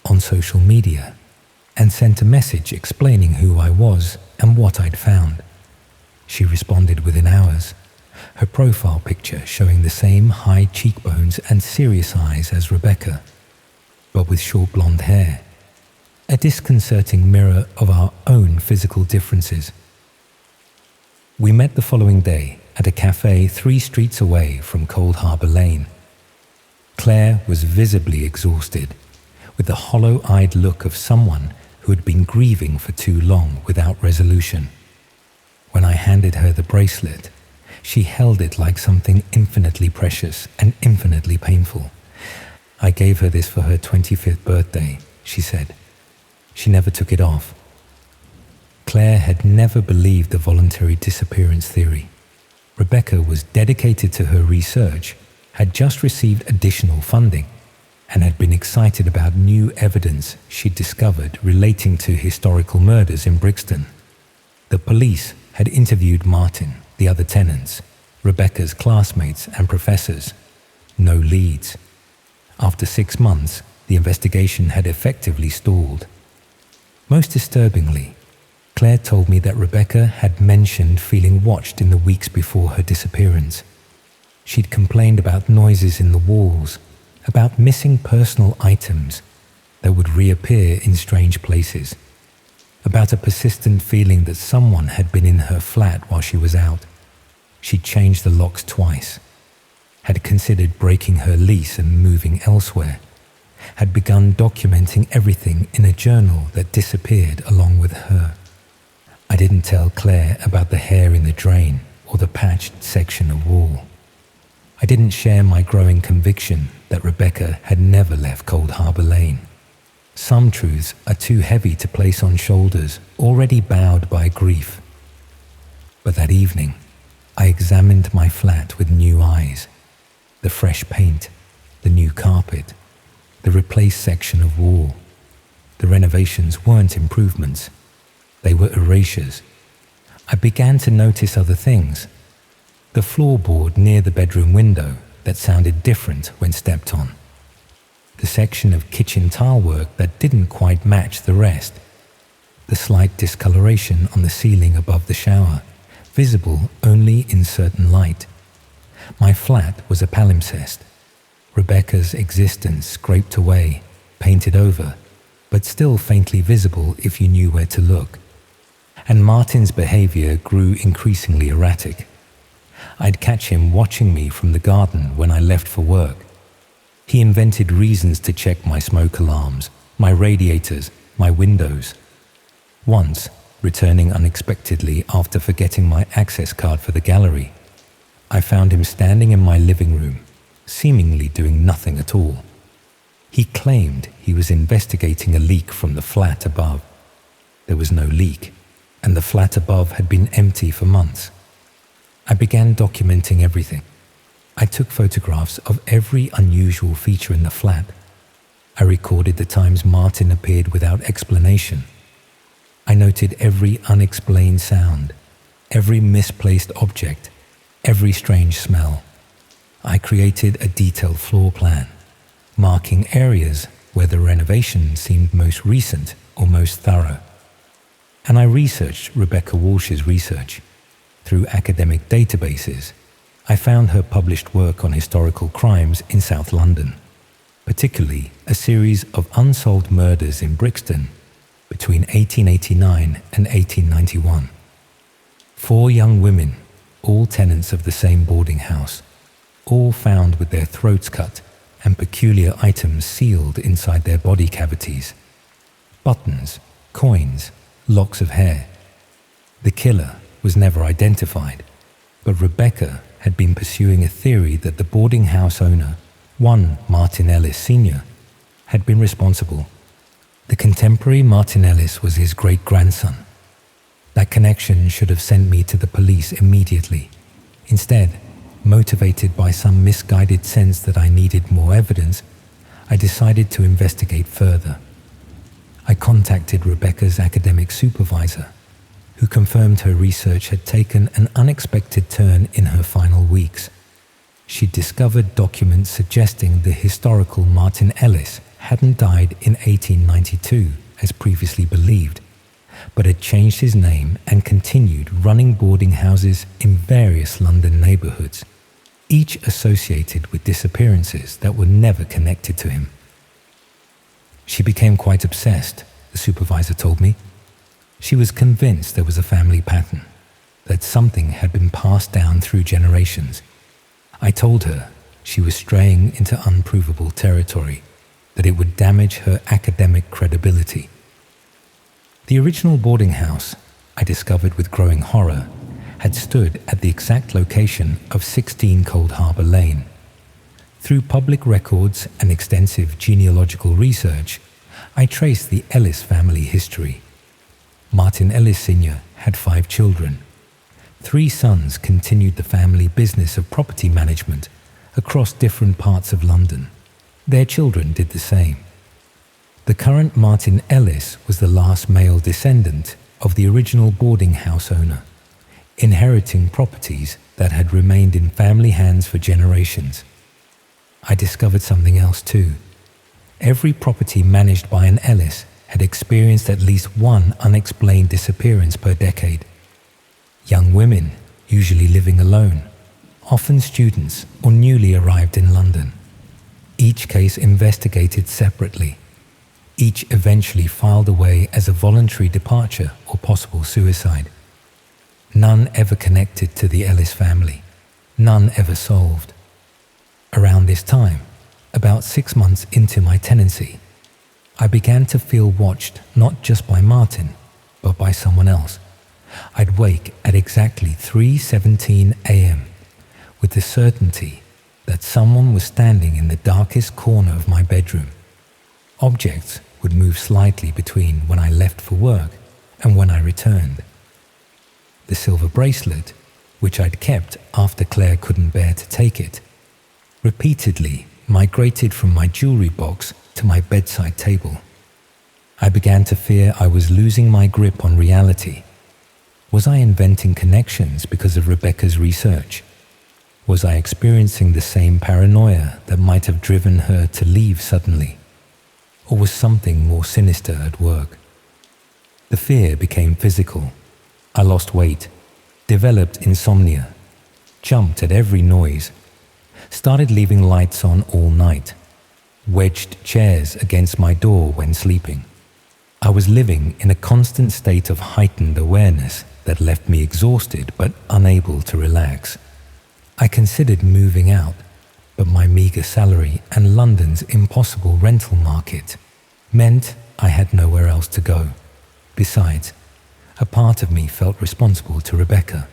on social media and sent a message explaining who I was and what I'd found. She responded within hours, her profile picture showing the same high cheekbones and serious eyes as Rebecca, but with short blonde hair, a disconcerting mirror of our own physical differences. We met the following day at a cafe 3 streets away from Cold Harbour Lane. Claire was visibly exhausted, with the hollow-eyed look of someone who had been grieving for too long without resolution. When I handed her the bracelet, she held it like something infinitely precious and infinitely painful. "I gave her this for her 25th birthday," she said. She never took it off. Claire had never believed the voluntary disappearance theory. Rebecca was dedicated to her research, had just received additional funding, and had been excited about new evidence she'd discovered relating to historical murders in Brixton. The police had interviewed Martin, the other tenants, Rebecca's classmates and professors. No leads. After 6 months, the investigation had effectively stalled. Most disturbingly, Claire told me that Rebecca had mentioned feeling watched in the weeks before her disappearance. She'd complained about noises in the walls, about missing personal items that would reappear in strange places, about a persistent feeling that someone had been in her flat while she was out. She'd changed the locks twice, had considered breaking her lease and moving elsewhere, had begun documenting everything in a journal that disappeared along with her. I didn't tell Claire about the hair in the drain or the patched section of wall. I didn't share my growing conviction that Rebecca had never left Cold Harbour Lane. Some truths are too heavy to place on shoulders already bowed by grief. But that evening, I examined my flat with new eyes. The fresh paint, the new carpet, the replaced section of wall. The renovations weren't improvements. They were erasures. I began to notice other things. The floorboard near the bedroom window that sounded different when stepped on. The section of kitchen tile work that didn't quite match the rest. The slight discoloration on the ceiling above the shower, visible only in certain light. My flat was a palimpsest. Rebecca's existence scraped away, painted over, but still faintly visible if you knew where to look. And Martin's behavior grew increasingly erratic. I'd catch him watching me from the garden when I left for work. He invented reasons to check my smoke alarms, my radiators, my windows. Once, returning unexpectedly after forgetting my access card for the gallery, I found him standing in my living room, seemingly doing nothing at all. He claimed he was investigating a leak from the flat above. There was no leak, and the flat above had been empty for months. I began documenting everything. I took photographs of every unusual feature in the flat. I recorded the times Martin appeared without explanation. I noted every unexplained sound, every misplaced object, every strange smell. I created a detailed floor plan, marking areas where the renovation seemed most recent or most thorough. And I researched Rebecca Walsh's research. Through academic databases, I found her published work on historical crimes in South London, particularly a series of unsolved murders in Brixton between 1889 and 1891. 4 young women, all tenants of the same boarding house, all found with their throats cut and peculiar items sealed inside their body cavities. Buttons, coins, locks of hair. The killer was never identified, but Rebecca had been pursuing a theory that the boarding house owner, one Martin Ellis Sr., had been responsible. The contemporary Martin Ellis was his great-grandson. That connection should have sent me to the police immediately. Instead, Motivated by some misguided sense that I needed more evidence, I decided to investigate further. I contacted Rebecca's academic supervisor, who confirmed her research had taken an unexpected turn in her final weeks. She discovered documents suggesting the historical Martin Ellis hadn't died in 1892, as previously believed, but had changed his name and continued running boarding houses in various London neighbourhoods, each associated with disappearances that were never connected to him. She became quite obsessed, the supervisor told me. She was convinced there was a family pattern, that something had been passed down through generations. I told her she was straying into unprovable territory, that it would damage her academic credibility. The original boarding house, I discovered with growing horror, had stood at the exact location of 16 Cold Harbour Lane. Through public records and extensive genealogical research, I traced the Ellis family history. Martin Ellis Sr. had 5 children. 3 sons continued the family business of property management across different parts of London. Their children did the same. The current Martin Ellis was the last male descendant of the original boarding house owner, inheriting properties that had remained in family hands for generations. I discovered something else too. Every property managed by an Ellis had experienced at least one unexplained disappearance per decade. Young women, usually living alone, often students or newly arrived in London. Each case investigated separately. Each eventually filed away as a voluntary departure or possible suicide. None ever connected to the Ellis family. None ever solved. Around this time, about 6 months into my tenancy, I began to feel watched not just by Martin, but by someone else. I'd wake at exactly 3:17 a.m. with the certainty that someone was standing in the darkest corner of my bedroom. Objects would move slightly between when I left for work and when I returned. The silver bracelet, which I'd kept after Claire couldn't bear to take it, repeatedly migrated from my jewelry box to my bedside table. I began to fear I was losing my grip on reality. Was I inventing connections because of Rebecca's research? Was I experiencing the same paranoia that might have driven her to leave suddenly? Or was something more sinister at work? The fear became physical. I lost weight, developed insomnia, jumped at every noise, started leaving lights on all night, wedged chairs against my door when sleeping. I was living in a constant state of heightened awareness that left me exhausted but unable to relax. I considered moving out, but my meager salary and London's impossible rental market meant I had nowhere else to go. Besides, a part of me felt responsible to Rebecca,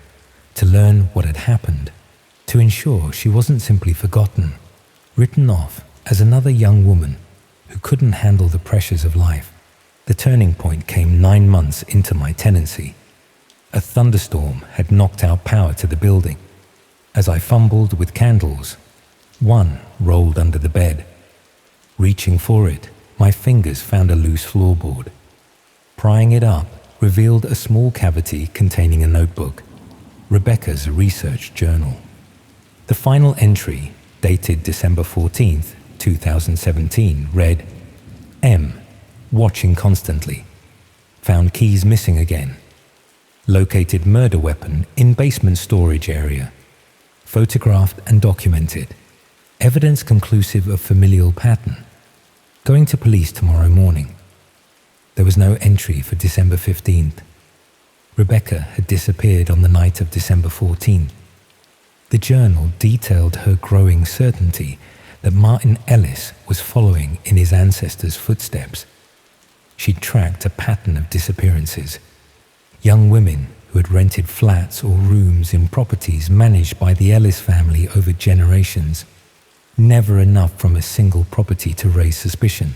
to learn what had happened, to ensure she wasn't simply forgotten, written off as another young woman who couldn't handle the pressures of life. The turning point came 9 months into my tenancy. A thunderstorm had knocked out power to the building. As I fumbled with candles, one rolled under the bed. Reaching for it, my fingers found a loose floorboard. Prying it up revealed a small cavity containing a notebook, Rebecca's research journal. The final entry, dated December 14th, 2017, read, M. Watching constantly. Found keys missing again. Located murder weapon in basement storage area. Photographed and documented. Evidence conclusive of familial pattern. Going to police tomorrow morning. There was no entry for December 15th. Rebecca had disappeared on the night of December 14th. The journal detailed her growing certainty that Martin Ellis was following in his ancestors' footsteps. She'd tracked a pattern of disappearances. Young women who had rented flats or rooms in properties managed by the Ellis family over generations. Never enough from a single property to raise suspicion.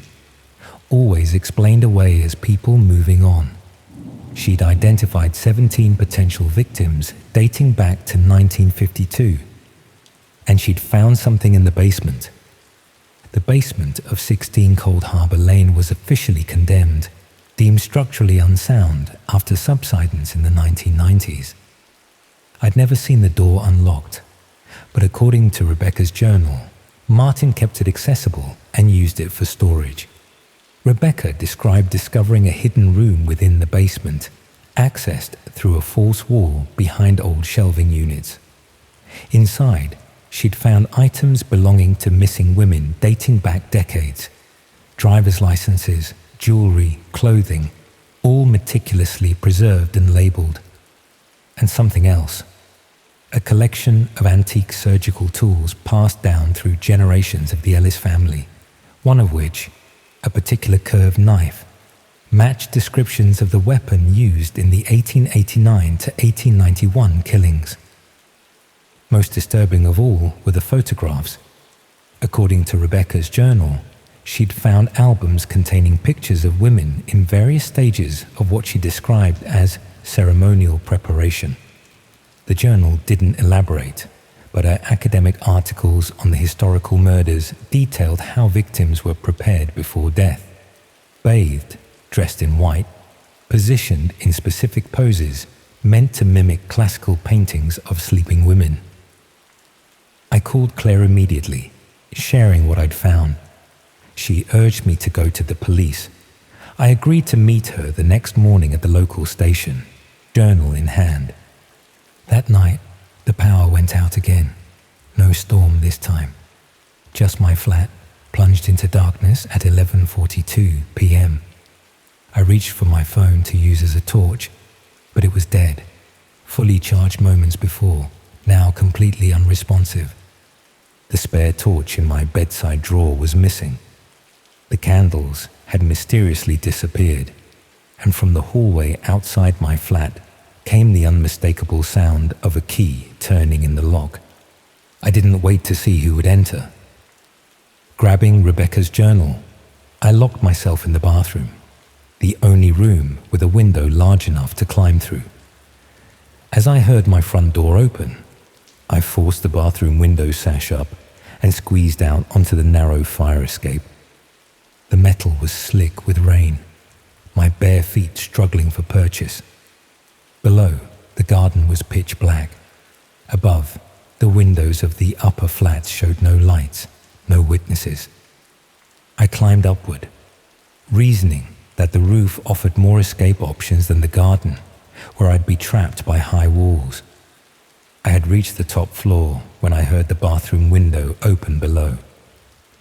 Always explained away as people moving on. She'd identified 17 potential victims dating back to 1952. and she'd found something in the basement. The basement of 16 Cold Harbour Lane was officially condemned, deemed structurally unsound after subsidence in the 1990s. I'd never seen the door unlocked, but according to Rebecca's journal, Martin kept it accessible and used it for storage. Rebecca described discovering a hidden room within the basement, accessed through a false wall behind old shelving units. Inside, she'd found items belonging to missing women dating back decades: driver's licenses, jewelry, clothing, all meticulously preserved and labeled. And something else: a collection of antique surgical tools passed down through generations of the Ellis family, one of which, a particular curved knife, matched descriptions of the weapon used in the 1889 to 1891 killings. Most disturbing of all were the photographs. According to Rebecca's journal, she'd found albums containing pictures of women in various stages of what she described as ceremonial preparation. The journal didn't elaborate, but her academic articles on the historical murders detailed how victims were prepared before death: bathed, dressed in white, positioned in specific poses meant to mimic classical paintings of sleeping women. I called Claire immediately, sharing what I'd found. She urged me to go to the police. I agreed to meet her the next morning at the local station, journal in hand. That night, the power went out again. No storm this time. Just my flat, plunged into darkness at 11:42 p.m. I reached for my phone to use as a torch, but it was dead. Fully charged moments before, now completely unresponsive. The spare torch in my bedside drawer was missing. The candles had mysteriously disappeared, and from the hallway outside my flat came the unmistakable sound of a key turning in the lock. I didn't wait to see who would enter. Grabbing Rebecca's journal, I locked myself in the bathroom, the only room with a window large enough to climb through. As I heard my front door open, I forced the bathroom window sash up and squeezed out onto the narrow fire escape. The metal was slick with rain, my bare feet struggling for purchase. Below, the garden was pitch black. Above, the windows of the upper flats showed no lights, no witnesses. I climbed upward, reasoning that the roof offered more escape options than the garden, where I'd be trapped by high walls. I had reached the top floor when I heard the bathroom window open below.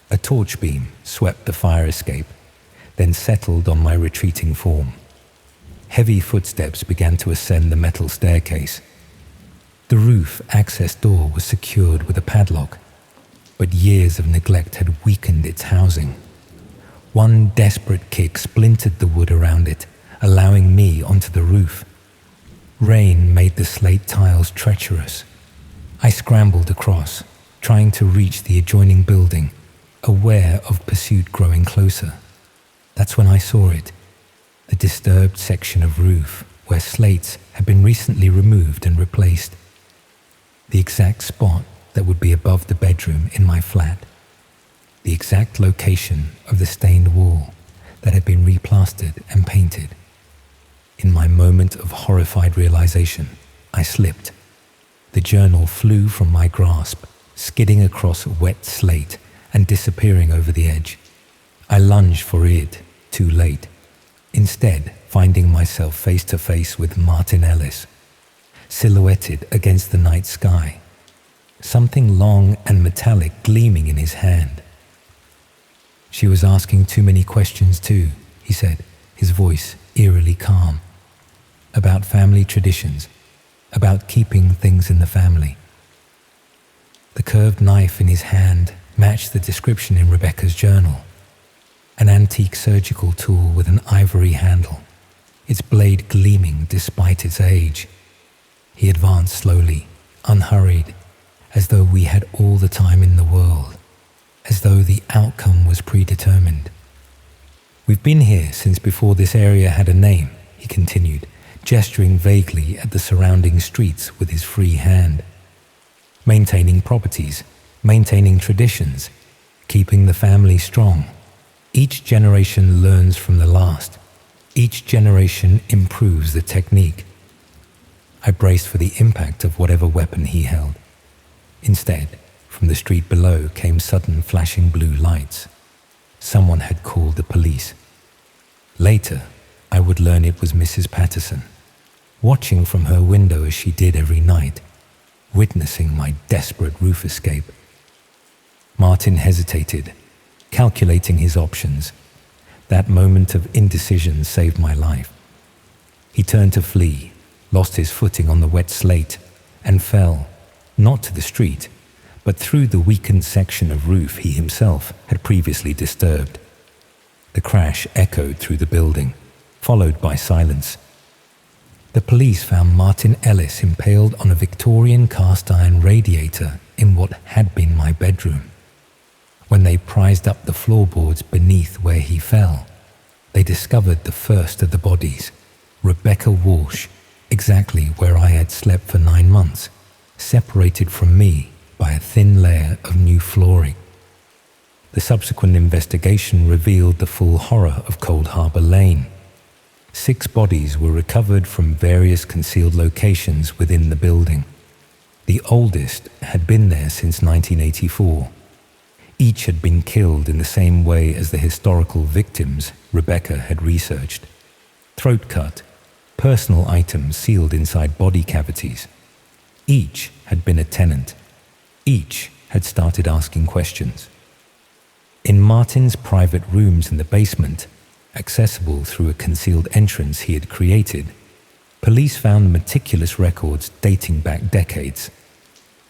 A torch beam swept the fire escape, then settled on my retreating form. Heavy footsteps began to ascend the metal staircase. The roof access door was secured with a padlock, but years of neglect had weakened its housing. One desperate kick splintered the wood around it, allowing me onto the roof. Rain made the slate tiles treacherous. I scrambled across, trying to reach the adjoining building, aware of pursuit growing closer. That's when I saw it. The disturbed section of roof where slates had been recently removed and replaced. The exact spot that would be above the bedroom in my flat. The exact location of the stained wall that had been replastered and painted. In my moment of horrified realization, I slipped. The journal flew from my grasp, skidding across wet slate and disappearing over the edge. I lunged for it, too late. Instead, finding myself face to face with Martin Ellis, silhouetted against the night sky, something long and metallic gleaming in his hand. "She was asking too many questions too," he said, his voice eerily calm. "About family traditions, about keeping things in the family." The curved knife in his hand matched the description in Rebecca's journal. An antique surgical tool with an ivory handle, its blade gleaming despite its age. He advanced slowly, unhurried, as though we had all the time in the world, as though the outcome was predetermined. "We've been here since before this area had a name," he continued, gesturing vaguely at the surrounding streets with his free hand. maintaining properties, maintaining traditions, keeping the family strong. Each generation learns from the last. Each generation improves the technique. I braced for the impact of whatever weapon he held. Instead, from the street below came sudden flashing blue lights. Someone had called the police. Later, I would learn it was Mrs. Patterson, watching from her window as she did every night, witnessing my desperate roof escape. Martin hesitated, calculating his options. That moment of indecision saved my life. He turned to flee, lost his footing on the wet slate, and fell, not to the street, but through the weakened section of roof he himself had previously disturbed. The crash echoed through the building, followed by silence. The police found Martin Ellis impaled on a Victorian cast-iron radiator in what had been my bedroom. When they prized up the floorboards beneath where he fell, they discovered the first of the bodies, Rebecca Walsh, exactly where I had slept for 9 months, separated from me by a thin layer of new flooring. The subsequent investigation revealed the full horror of Cold Harbour Lane. 6 bodies were recovered from various concealed locations within the building. The oldest had been there since 1984. Each had been killed in the same way as the historical victims Rebecca had researched. Throat cut, personal items sealed inside body cavities. Each had been a tenant. Each had started asking questions. In Martin's private rooms in the basement, accessible through a concealed entrance he had created, police found meticulous records dating back decades.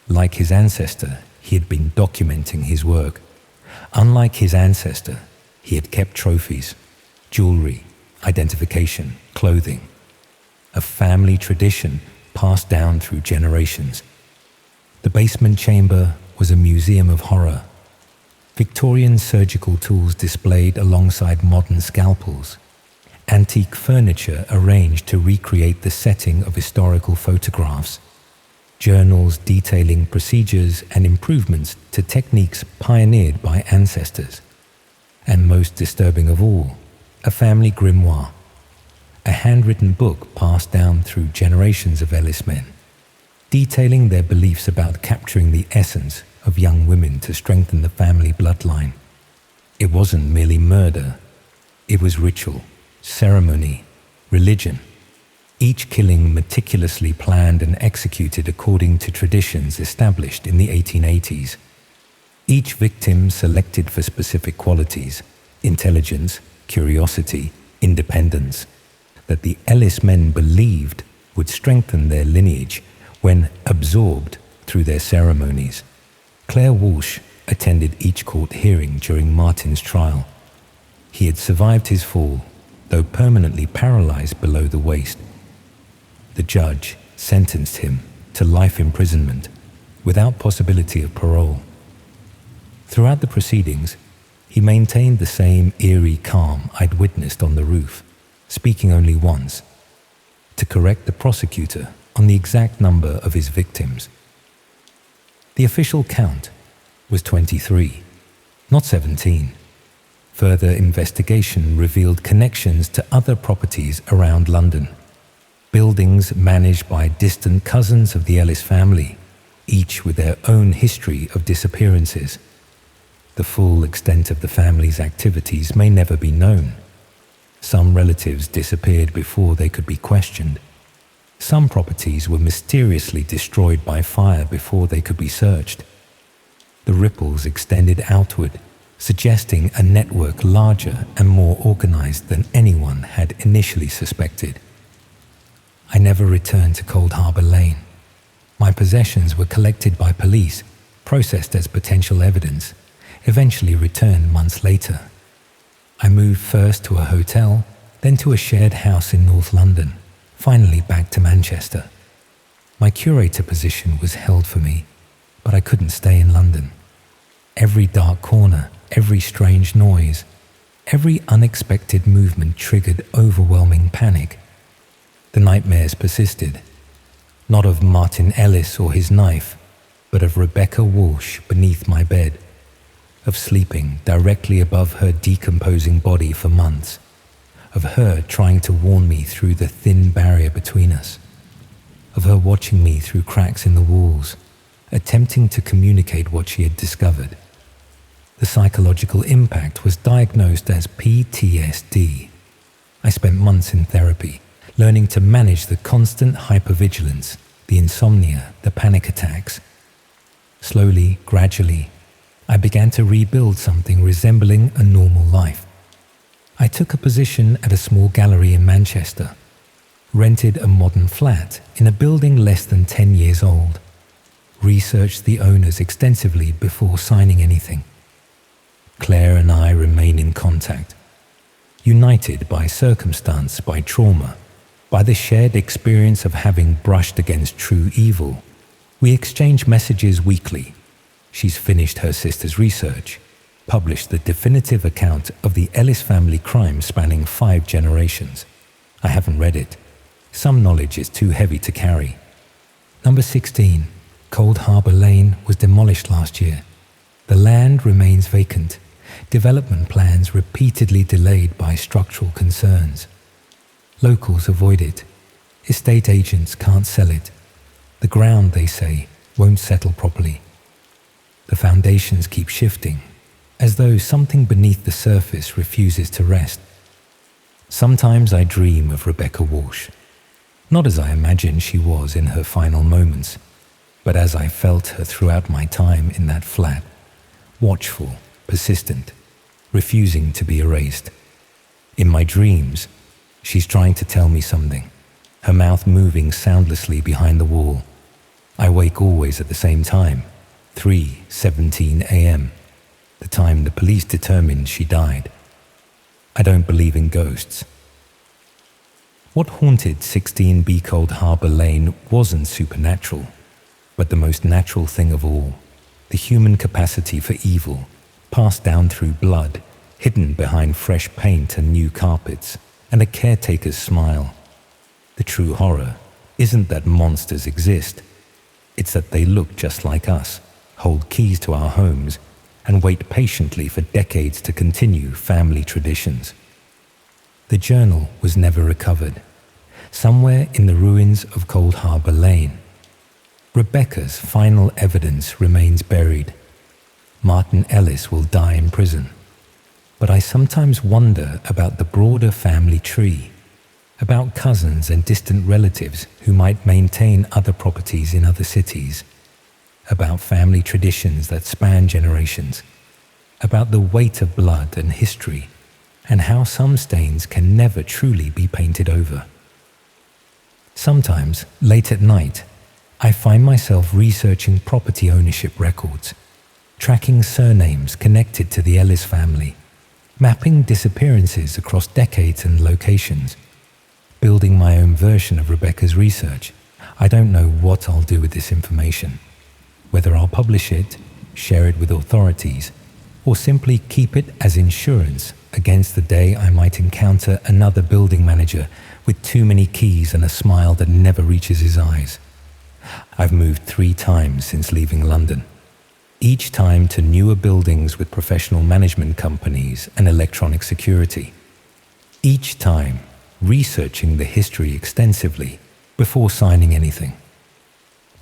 Like his ancestor, he had been documenting his work. Unlike his ancestor, he had kept trophies, jewelry, identification, clothing. A family tradition passed down through generations. The basement chamber was a museum of horror. Victorian surgical tools displayed alongside modern scalpels. Antique furniture arranged to recreate the setting of historical photographs. Journals detailing procedures and improvements to techniques pioneered by ancestors. And most disturbing of all, a family grimoire, a handwritten book passed down through generations of Ellis men, detailing their beliefs about capturing the essence of young women to strengthen the family bloodline. It wasn't merely murder, it was ritual, ceremony, religion. Each killing meticulously planned and executed according to traditions established in the 1880s. Each victim selected for specific qualities, intelligence, curiosity, independence, that the Ellis men believed would strengthen their lineage when absorbed through their ceremonies. Claire Walsh attended each court hearing during Martin's trial. He had survived his fall, though permanently paralyzed below the waist. The judge sentenced him to life imprisonment without possibility of parole. Throughout the proceedings, he maintained the same eerie calm I'd witnessed on the roof, speaking only once, to correct the prosecutor on the exact number of his victims. The official count was 23, not 17. Further investigation revealed connections to other properties around London. Buildings managed by distant cousins of the Ellis family, each with their own history of disappearances. The full extent of the family's activities may never be known. Some relatives disappeared before they could be questioned. Some properties were mysteriously destroyed by fire before they could be searched. The ripples extended outward, suggesting a network larger and more organized than anyone had initially suspected. I never returned to Cold Harbour Lane. My possessions were collected by police, processed as potential evidence, eventually returned months later. I moved first to a hotel, then to a shared house in North London, finally back to Manchester. My curator position was held for me, but I couldn't stay in London. Every dark corner, every strange noise, every unexpected movement triggered overwhelming panic. The nightmares persisted, not of Martin Ellis or his knife, but of Rebecca Walsh beneath my bed, of sleeping directly above her decomposing body for months, of her trying to warn me through the thin barrier between us, of her watching me through cracks in the walls, attempting to communicate what she had discovered. The psychological impact was diagnosed as PTSD. I spent months in therapy, learning to manage the constant hypervigilance, the insomnia, the panic attacks. Slowly, gradually, I began to rebuild something resembling a normal life. I took a position at a small gallery in Manchester, rented a modern flat in a building less than 10 years old, researched the owners extensively before signing anything. Claire and I remain in contact, united by circumstance, by trauma, by the shared experience of having brushed against true evil. We exchange messages weekly. She's finished her sister's research, published the definitive account of the Ellis family crime spanning 5 generations. I haven't read it. Some knowledge is too heavy to carry. Number 16, Cold Harbour Lane, was demolished last year. The land remains vacant. Development plans repeatedly delayed by structural concerns. Locals avoid it. Estate agents can't sell it. The ground, they say, won't settle properly. The foundations keep shifting, as though something beneath the surface refuses to rest. Sometimes I dream of Rebecca Walsh, not as I imagine she was in her final moments, but as I felt her throughout my time in that flat, watchful, persistent, refusing to be erased. In my dreams, she's trying to tell me something, her mouth moving soundlessly behind the wall. I wake always at the same time, 3:17 a.m., the time the police determined she died. I don't believe in ghosts. What haunted 16B Cold Harbour Lane wasn't supernatural, but the most natural thing of all, the human capacity for evil, passed down through blood, hidden behind fresh paint and new carpets, and a caretaker's smile. The true horror isn't that monsters exist. It's that they look just like us, hold keys to our homes, and wait patiently for decades to continue family traditions. The journal was never recovered. Somewhere in the ruins of Cold Harbour Lane, Rebecca's final evidence remains buried. Martin Ellis will die in prison. But I sometimes wonder about the broader family tree, about cousins and distant relatives who might maintain other properties in other cities, about family traditions that span generations, about the weight of blood and history, and how some stains can never truly be painted over. Sometimes, late at night, I find myself researching property ownership records, tracking surnames connected to the Ellis family, mapping disappearances across decades and locations, building my own version of Rebecca's research. I don't know what I'll do with this information, whether I'll publish it, share it with authorities, or simply keep it as insurance against the day I might encounter another building manager with too many keys and a smile that never reaches his eyes. I've moved 3 times since leaving London, each time to newer buildings with professional management companies and electronic security. Each time researching the history extensively before signing anything.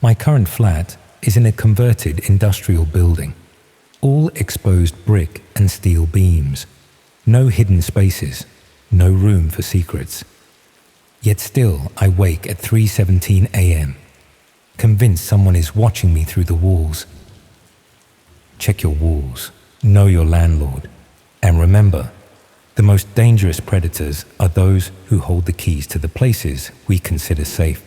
My current flat is in a converted industrial building, all exposed brick and steel beams, no hidden spaces, no room for secrets. Yet still I wake at 3:17 a.m., convinced someone is watching me through the walls. Check your walls, know your landlord, and remember, the most dangerous predators are those who hold the keys to the places we consider safe.